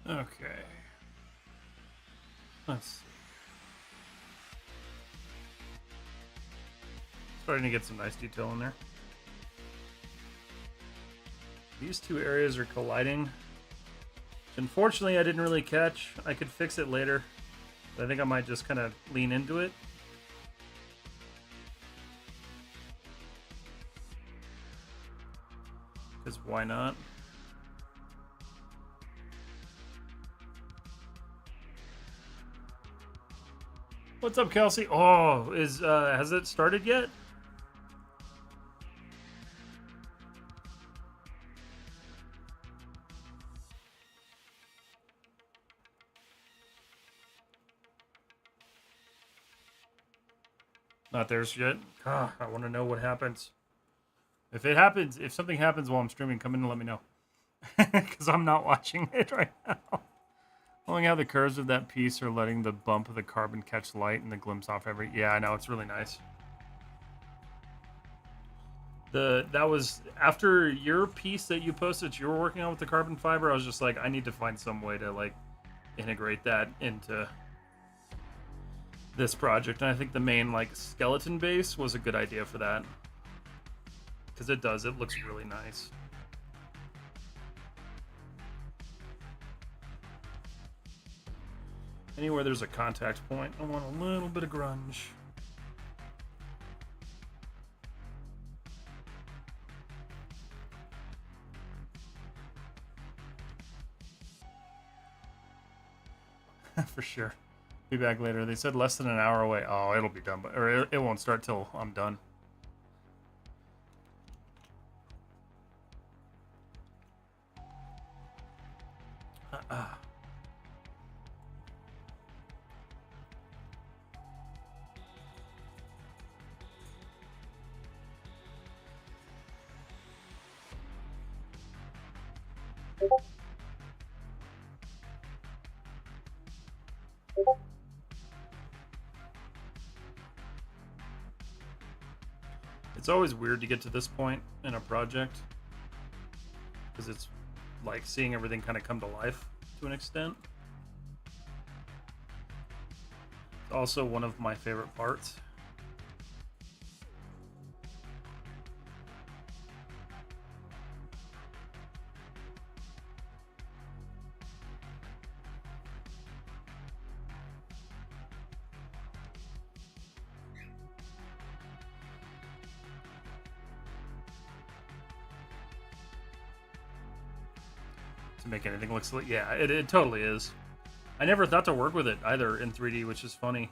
Okay. Let's see. Starting to get some nice detail in there. These two areas are colliding. Which unfortunately, I didn't really catch. I could fix it later. But I think I might just kind of lean into it. Because why not? What's up, Kelsey? Oh, has it started yet? Not theirs yet. Ah, I want to know what happens. If it happens, if something happens while I'm streaming, come in and let me know. Because I'm not watching it right now. Knowing how the curves of that piece are letting the bump of the carbon catch light and the glimpse off every... Yeah, I know, it's really nice. That was after your piece that you posted that you were working on with the carbon fiber. I was just like, I need to find some way to like integrate that into this project. And I think the main like skeleton base was a good idea for that, because it looks really nice. Anywhere there's a contact point, I want a little bit of grunge. For sure. Be back later. They said less than an hour away. Oh, it'll be done, or it won't start till I'm done. It's always weird to get to this point in a project, because it's like seeing everything kind of come to life to an extent. It's also one of my favorite parts. To make anything look like, yeah, it totally is. I never thought to work with it either in 3D, which is funny.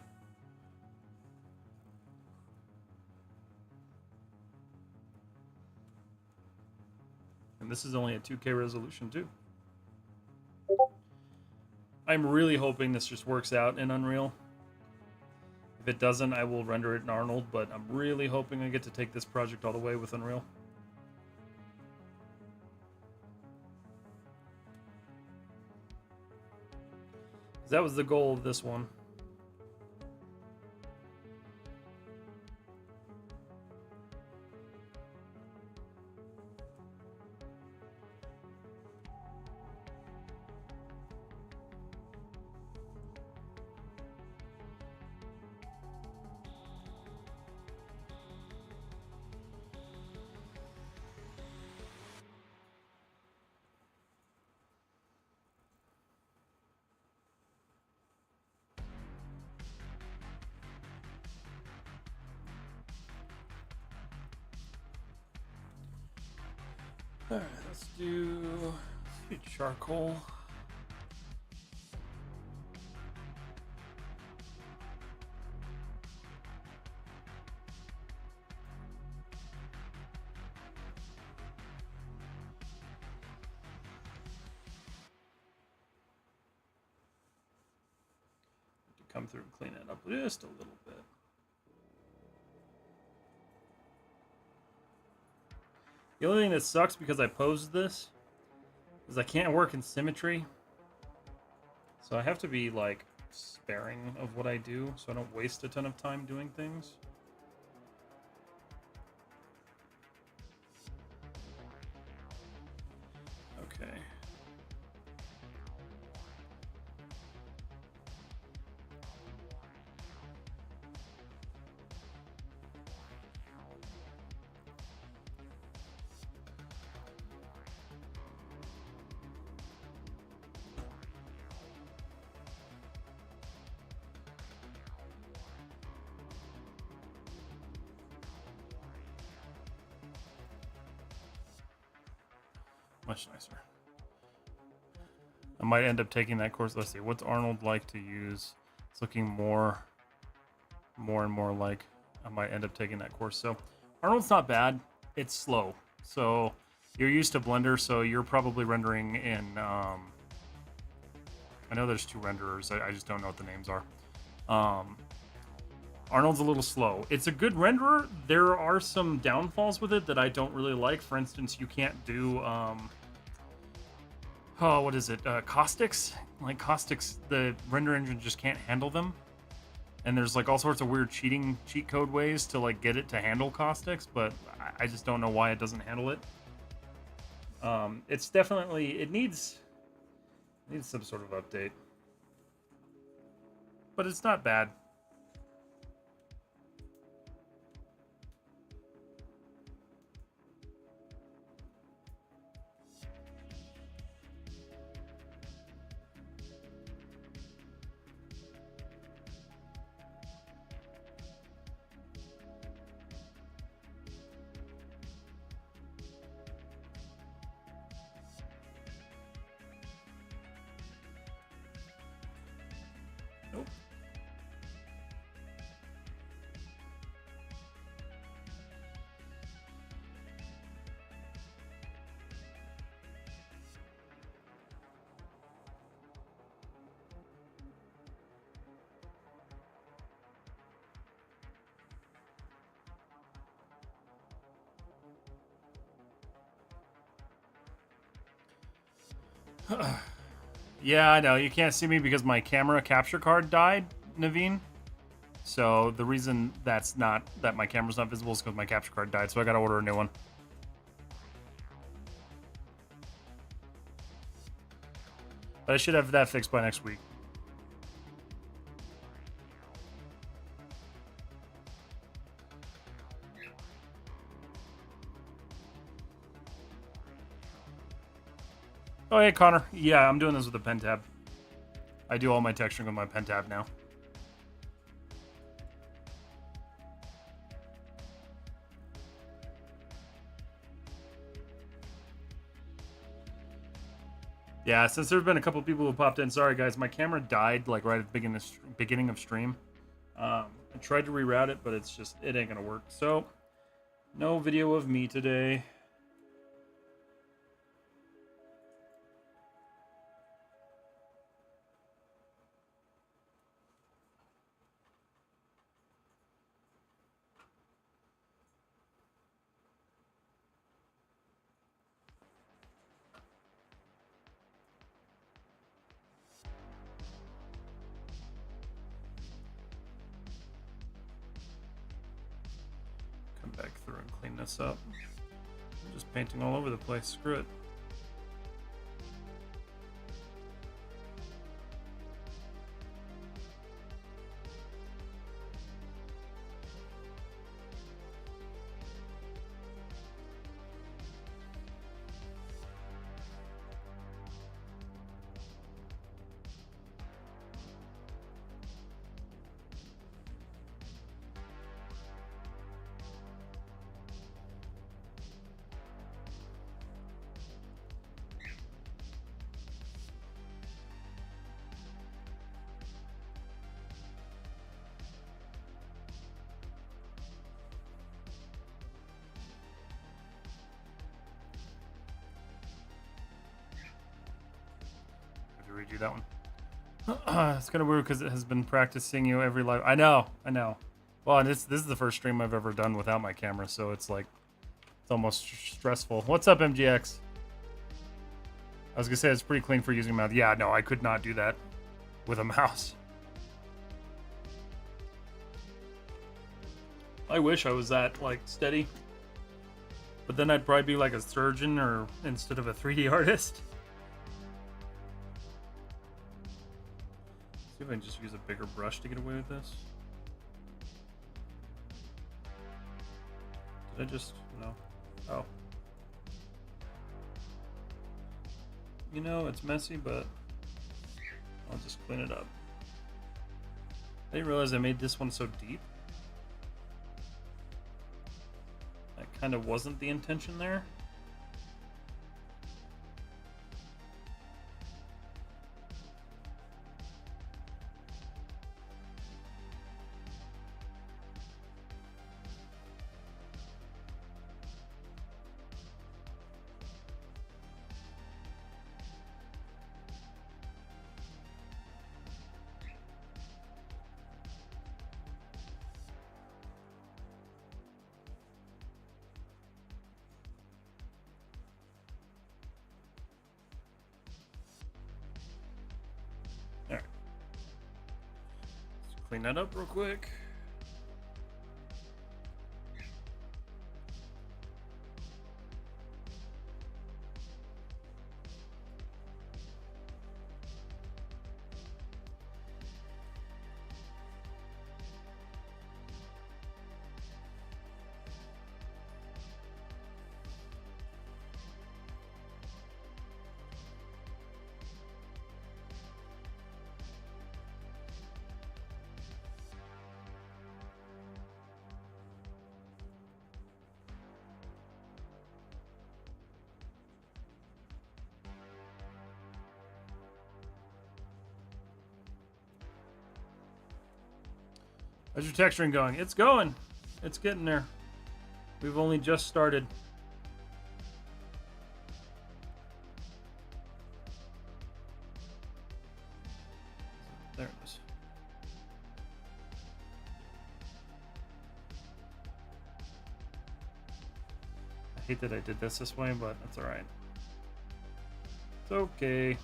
And this is only a 2K resolution too. I'm really hoping this just works out in Unreal. If it doesn't, I will render it in Arnold, but I'm really hoping I get to take this project all the way with Unreal. That was the goal of this one. Alright, let's do charcoal. To come through and clean it up just a little bit. The only thing that sucks because I posed this is I can't work in symmetry. So I have to be like sparing of what I do so I don't waste a ton of time doing things. Okay. Much nicer. I might end up taking that course. Let's see. What's Arnold like to use? It's looking more and more like. I might end up taking that course. So Arnold's not bad. It's slow. So you're used to Blender, so you're probably rendering in. I know there's 2 renderers. I just don't know what the names are. Arnold's a little slow. It's a good renderer. There are some downfalls with it that I don't really like. For instance, you can't do what is it? Caustics? Like caustics, the render engine just can't handle them. And there's like all sorts of weird cheat code ways to like get it to handle caustics, but I just don't know why it doesn't handle it. It's definitely, it needs some sort of update. But it's not bad. Nope. Yeah, I know. You can't see me because my camera capture card died, Naveen. So the reason that my camera's not visible is because my capture card died, so I gotta order a new one. But I should have that fixed by next week. Oh, hey, Connor. Yeah, I'm doing this with a pen tab. I do all my texturing with my pen tab now. Yeah, since there's been a couple people who popped in, sorry guys, my camera died like right at the beginning of stream. I tried to reroute it, but it ain't gonna work. So, no video of me today. Back through and clean this up. I'm just painting all over the place. Screw it. Redo that one. It's kind of weird because it has been practicing you every live. I know. Well, and this is the first stream I've ever done without my camera, so it's like it's almost stressful. What's up, MGX? I was gonna say it's pretty clean for using a mouse. Yeah, no, I could not do that with a mouse. I wish I was that like steady, but then I'd probably be like a surgeon or instead of a 3D artist. See if I can just use a bigger brush to get away with this. Did I just... no. Oh. You know, it's messy, but I'll just clean it up. I didn't realize I made this one so deep. That kind of wasn't the intention there. Clean that up real quick. How's your texturing going? It's going. It's getting there. We've only just started. There it is. I hate that I did this way, but that's alright. It's okay.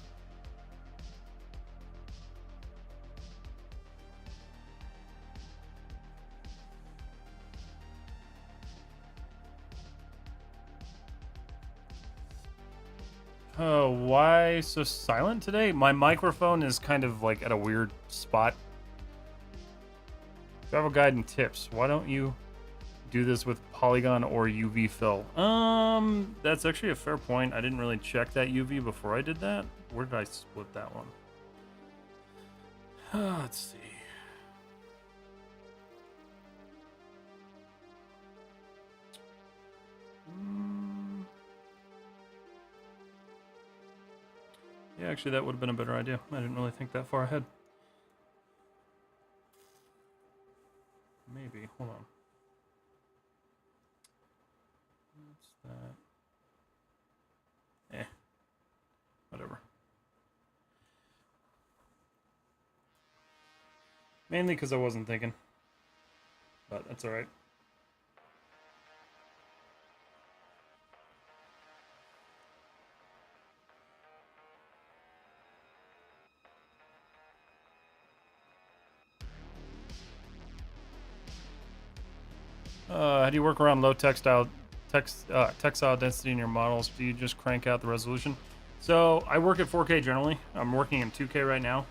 Oh, why so silent today? My microphone is kind of like at a weird spot. Travel guide and tips. Why don't you do this with polygon or UV fill? That's actually a fair point. I didn't really check that UV before I did that. Where did I split that one? Let's see. Yeah, actually, that would have been a better idea. I didn't really think that far ahead. Maybe. Hold on. What's that? Whatever. Mainly because I wasn't thinking. But that's alright. How do you work around low textile density in your models? Do you just crank out the resolution? So I work at 4K generally. I'm working in 2K right now,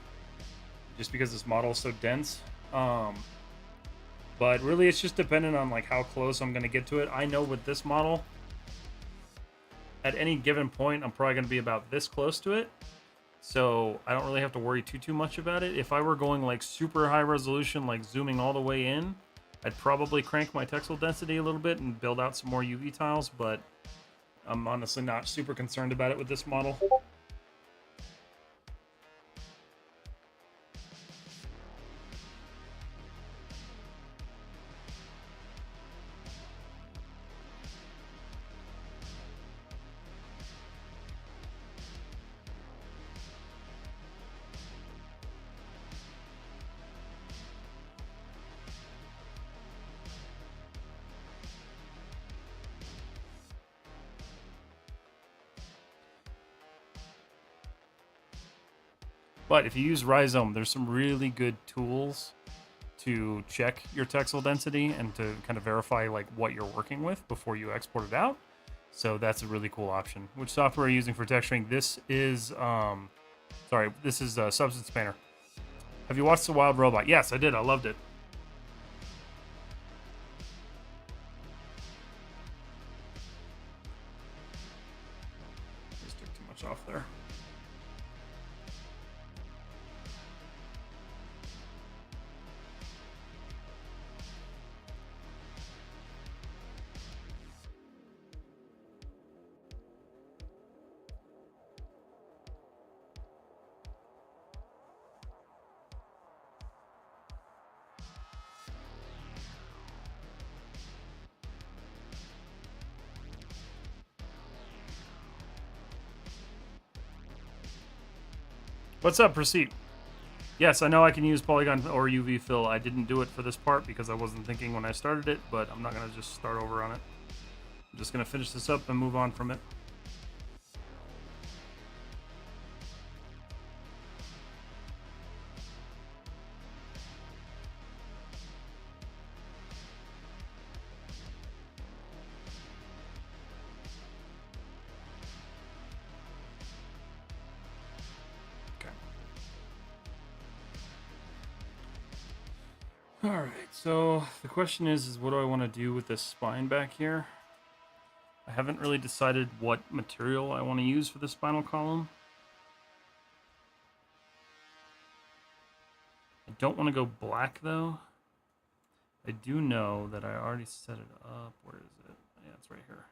just because this model is so dense. But really, it's just dependent on like how close I'm going to get to it. I know with this model, at any given point, I'm probably going to be about this close to it. So I don't really have to worry too much about it. If I were going like super high resolution, like zooming all the way in, I'd probably crank my texel density a little bit and build out some more UV tiles, but I'm honestly not super concerned about it with this model. But if you use Rhizome, there's some really good tools to check your texel density and to kind of verify like what you're working with before you export it out. So that's a really cool option. Which software are you using for texturing? This is Substance Painter. Have you watched The Wild Robot? Yes, I did. I loved it. Just took too much off there. What's up, Proceed? Yes, I know I can use polygon or UV fill. I didn't do it for this part because I wasn't thinking when I started it, but I'm not going to just start over on it. I'm just going to finish this up and move on from it. Alright, so the question is what do I want to do with this spine back here? I haven't really decided what material I want to use for the spinal column. I don't want to go black though. I do know that I already set it up. Where is it? Yeah, it's right here.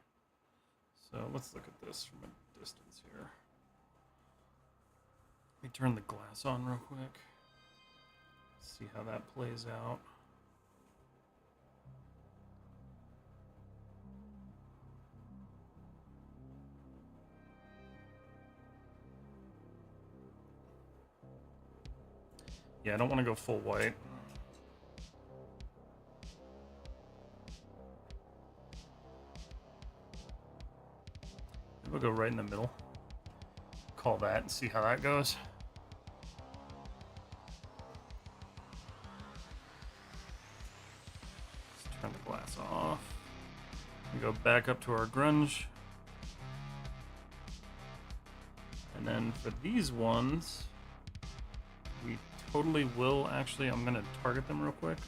So let's look at this from a distance here. Let me turn the glass on real quick. See how that plays out. Yeah, I don't want to go full white. We'll go right in the middle. Call that and see how that goes. Let's turn the glass off. We go back up to our grunge. And then for these ones, we totally will actually, I'm going to target them real quick.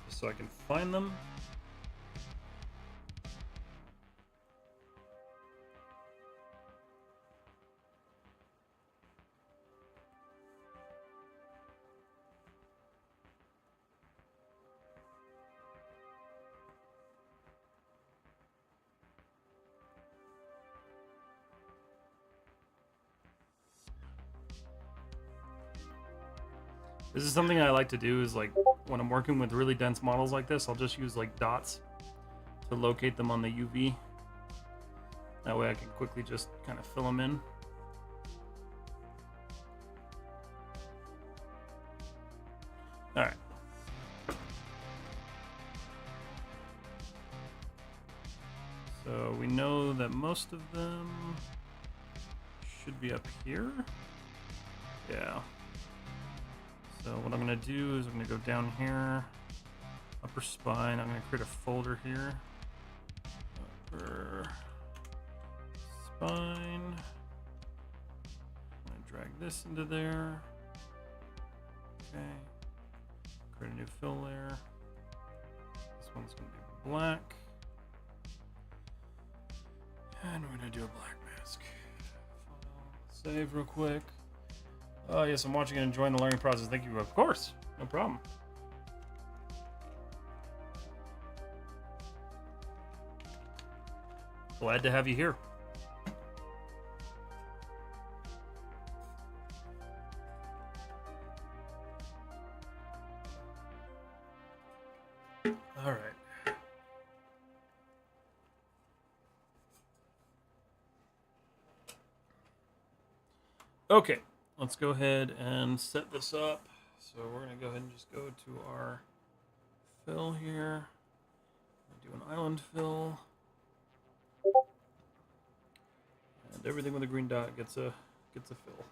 Just so I can find them. This is something I like to do is like when I'm working with really dense models like this, I'll just use like dots to locate them on the UV. That way I can quickly just kind of fill them in. All right. So we know that most of them should be up here. Yeah. So what I'm going to do is I'm going to go down here, upper spine. I'm going to create a folder here. Upper spine. I'm going to drag this into there. Okay. Create a new fill layer. This one's going to be black. And we're going to do a black mask. File, save real quick. Oh, yes, I'm watching and enjoying the learning process. Thank you. Of course. No problem. Glad to have you here. All right. Okay. Let's go ahead and set this up. So we're going to go ahead and just go to our fill here. Do an island fill. And everything with a green dot gets a fill.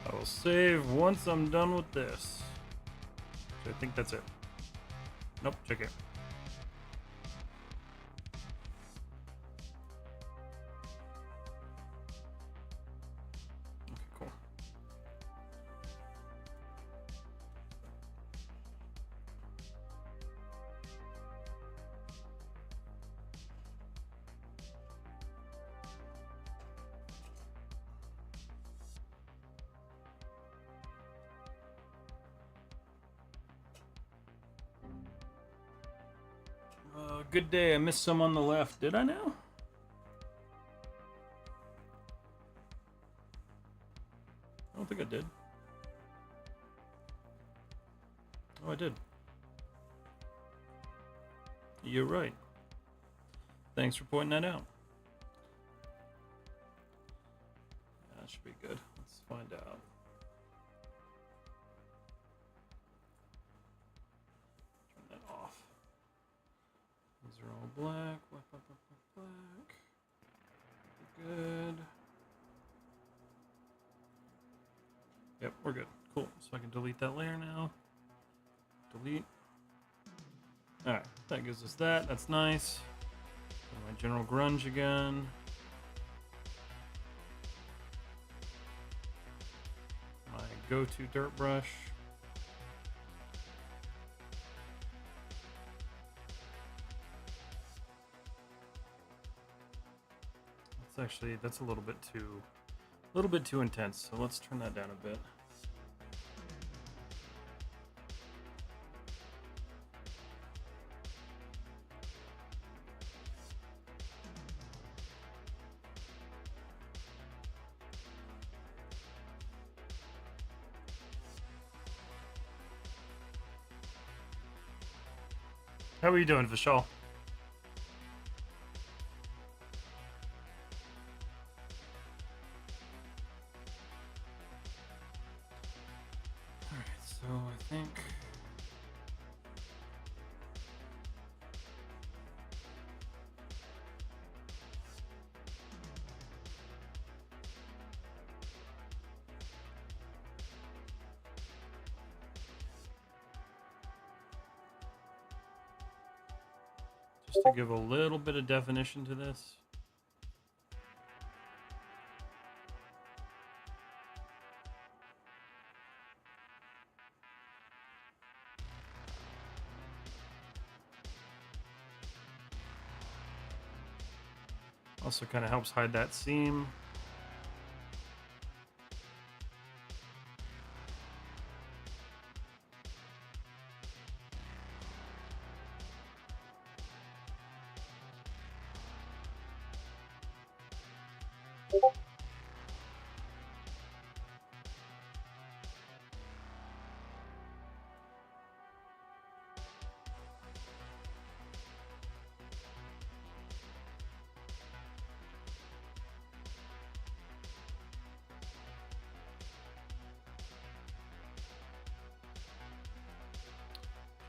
I will save once I'm done with this. So I think that's it. Nope, check it. Okay, cool. Good day. I missed some on the left. Did I now? I don't think I did. Oh, I did. You're right. Thanks for pointing that out. That should be good. Let's find out. Turn that off. These are all black. Black. Good. Yep, we're good. Cool. So I can delete that layer now. Delete. Alright, that gives us that. That's nice. My general grunge again. My go-to dirt brush. That's a little bit too intense. So let's turn that down a bit. How are you doing, Vishal? Alright, so I think... just to give a little bit of definition to this. Also kind of helps hide that seam.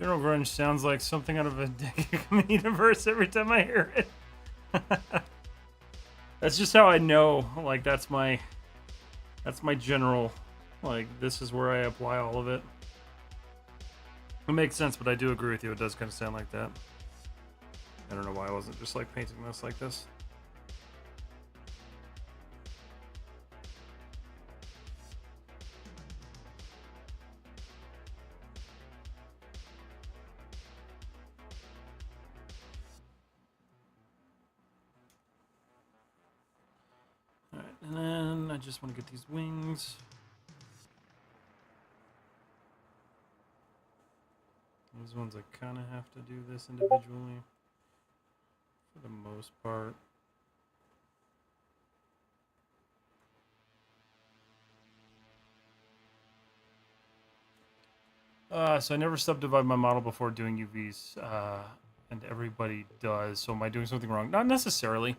General grunge sounds like something out of a Decade universe every time I hear it. That's just how I know. Like that's my general. Like this is where I apply all of it. It makes sense, but I do agree with you. It does kind of sound like that. I don't know why I wasn't just like painting this like this. Alright, and then I just want to get these wings. These ones I kind of have to do this individually for the most part. So I never subdivide my model before doing UVs, and everybody does. So am I doing something wrong? Not necessarily.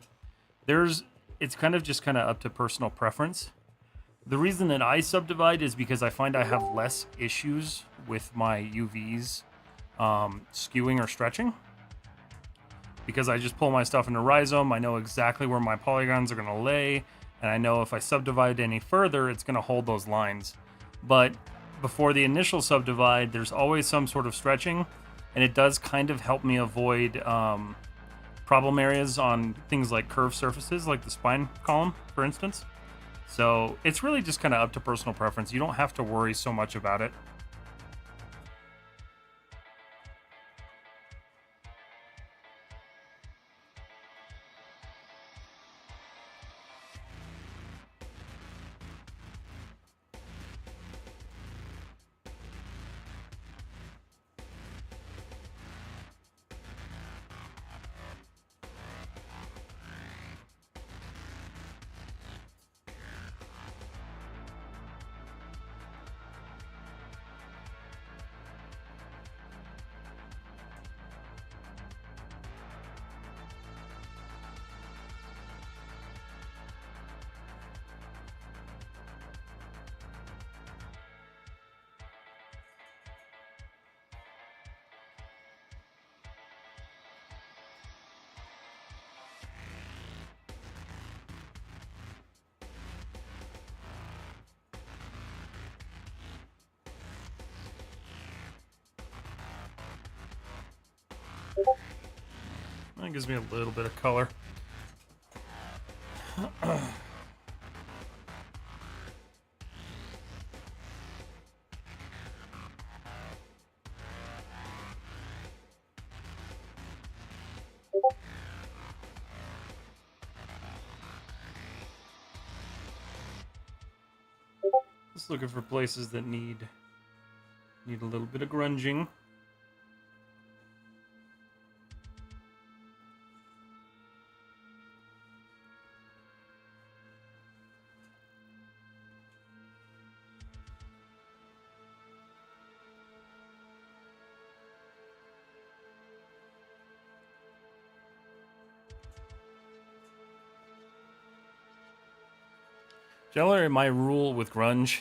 It's kind of just up to personal preference. The reason that I subdivide is because I find I have less issues with my UVs skewing or stretching. Because I just pull my stuff into Rhizome, I know exactly where my polygons are going to lay, and I know if I subdivide any further, it's going to hold those lines. But before the initial subdivide, there's always some sort of stretching, and it does kind of help me avoid problem areas on things like curved surfaces, like the spine column, for instance. So it's really just kind of up to personal preference. You don't have to worry so much about it. It gives me a little bit of color. Just looking for places that need a little bit of grunging. Generally, my rule with grunge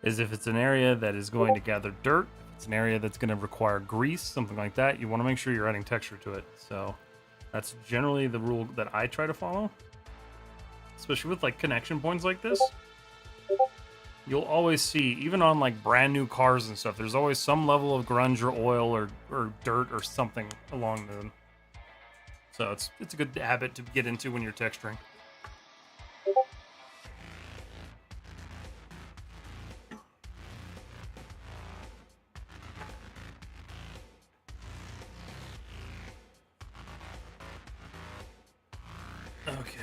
is if it's an area that is going to gather dirt, if it's an area that's going to require grease, something like that, you want to make sure you're adding texture to it. So that's generally the rule that I try to follow. Especially with like connection points like this. You'll always see, even on like brand new cars and stuff, there's always some level of grunge or oil or dirt or something along them. So it's a good habit to get into when you're texturing. Okay.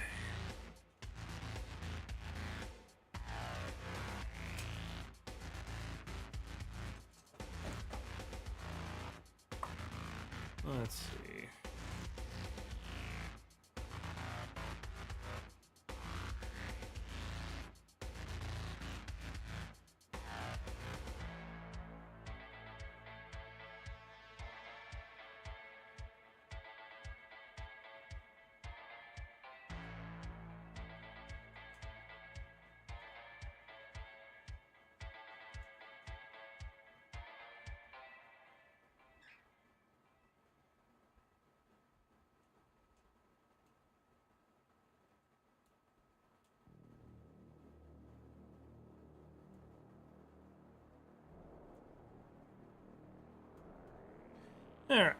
Let's see. Alright.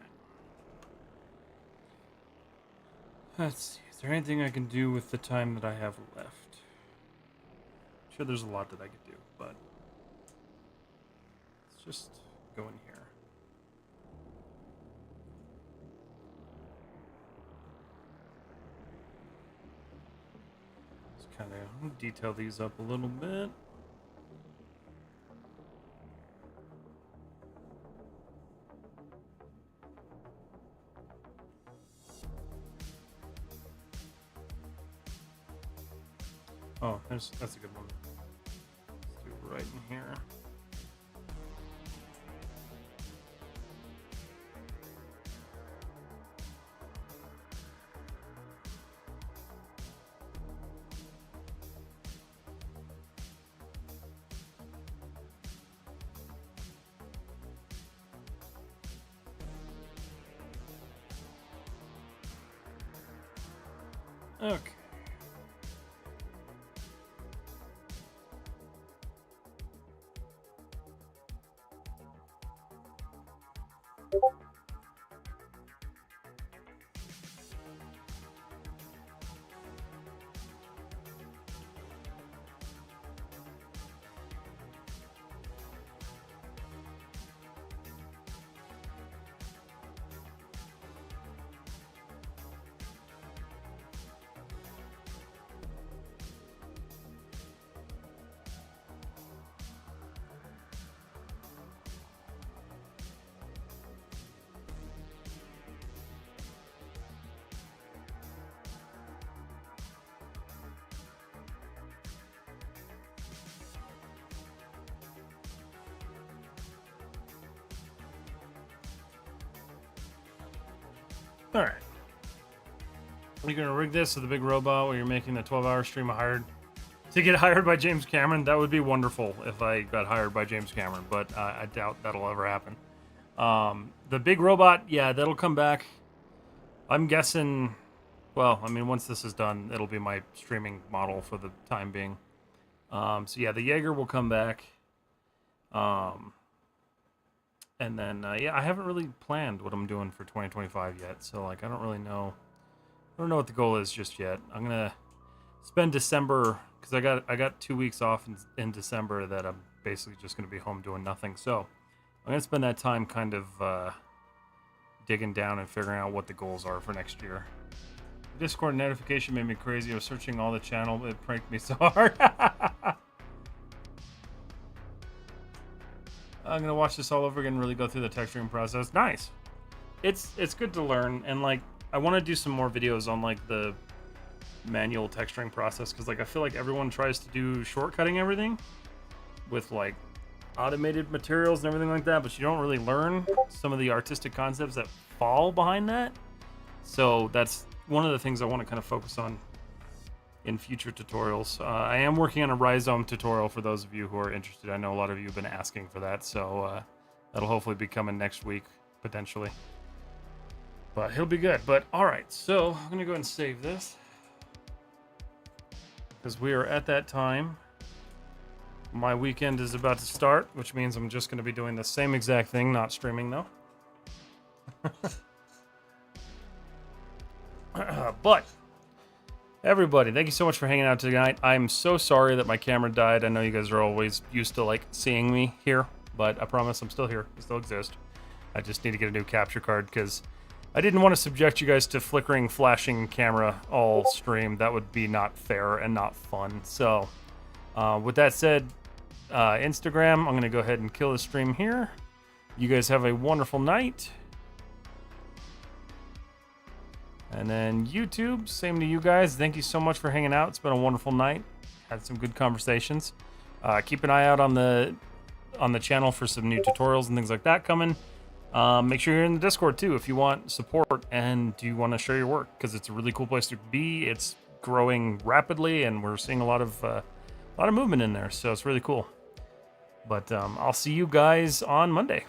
Let's see. Is there anything I can do with the time that I have left? I'm sure there's a lot that I could do, but let's just go in here. Just kind of detail these up a little bit. Oh, that's a good one. Let's do it right in here. Okay. Alright. Are you going to rig this with the big robot where you're making the 12-hour stream hired? To get hired by James Cameron? That would be wonderful if I got hired by James Cameron, but I doubt that'll ever happen. The big robot, yeah, that'll come back. I'm guessing, well, I mean, once this is done, it'll be my streaming model for the time being. So yeah, the Jaeger will come back. And then, yeah, I haven't really planned what I'm doing for 2025 yet. So, like, I don't really know. I don't know what the goal is just yet. I'm going to spend December, because I got 2 weeks off in December that I'm basically just going to be home doing nothing. So, I'm going to spend that time kind of digging down and figuring out what the goals are for next year. The Discord notification made me crazy. I was searching all the channel. It pranked me so hard. I'm gonna watch this all over again and really go through the texturing process. Nice. It's good to learn, and like I want to do some more videos on like the manual texturing process, because like I feel like everyone tries to do shortcutting everything with like automated materials and everything like that, but you don't really learn some of the artistic concepts that fall behind that. So that's one of the things I want to kind of focus on in future tutorials. I am working on a rhizome tutorial for those of you who are interested. I know a lot of you have been asking for that, so that'll hopefully be coming next week, potentially. But he'll be good. But alright, so I'm going to go ahead and save this, because we are at that time. My weekend is about to start, which means I'm just going to be doing the same exact thing, not streaming though. But everybody, thank you so much for hanging out tonight. I'm so sorry that my camera died. I know you guys are always used to like seeing me here, but I promise I'm still here. I still exist. I just need to get a new capture card, because I didn't want to subject you guys to flickering, flashing camera all stream. That would be not fair and not fun. So with that said, Instagram, I'm going to go ahead and kill the stream here. You guys have a wonderful night. And then YouTube, same to you guys. Thank you so much for hanging out. It's been a wonderful night. Had some good conversations. Keep an eye out on the channel for some new tutorials and things like that coming. Make sure you're in the Discord too if you want support and you want to share your work, because it's a really cool place to be. It's growing rapidly, and we're seeing a lot of movement in there, so it's really cool. But I'll see you guys on Monday.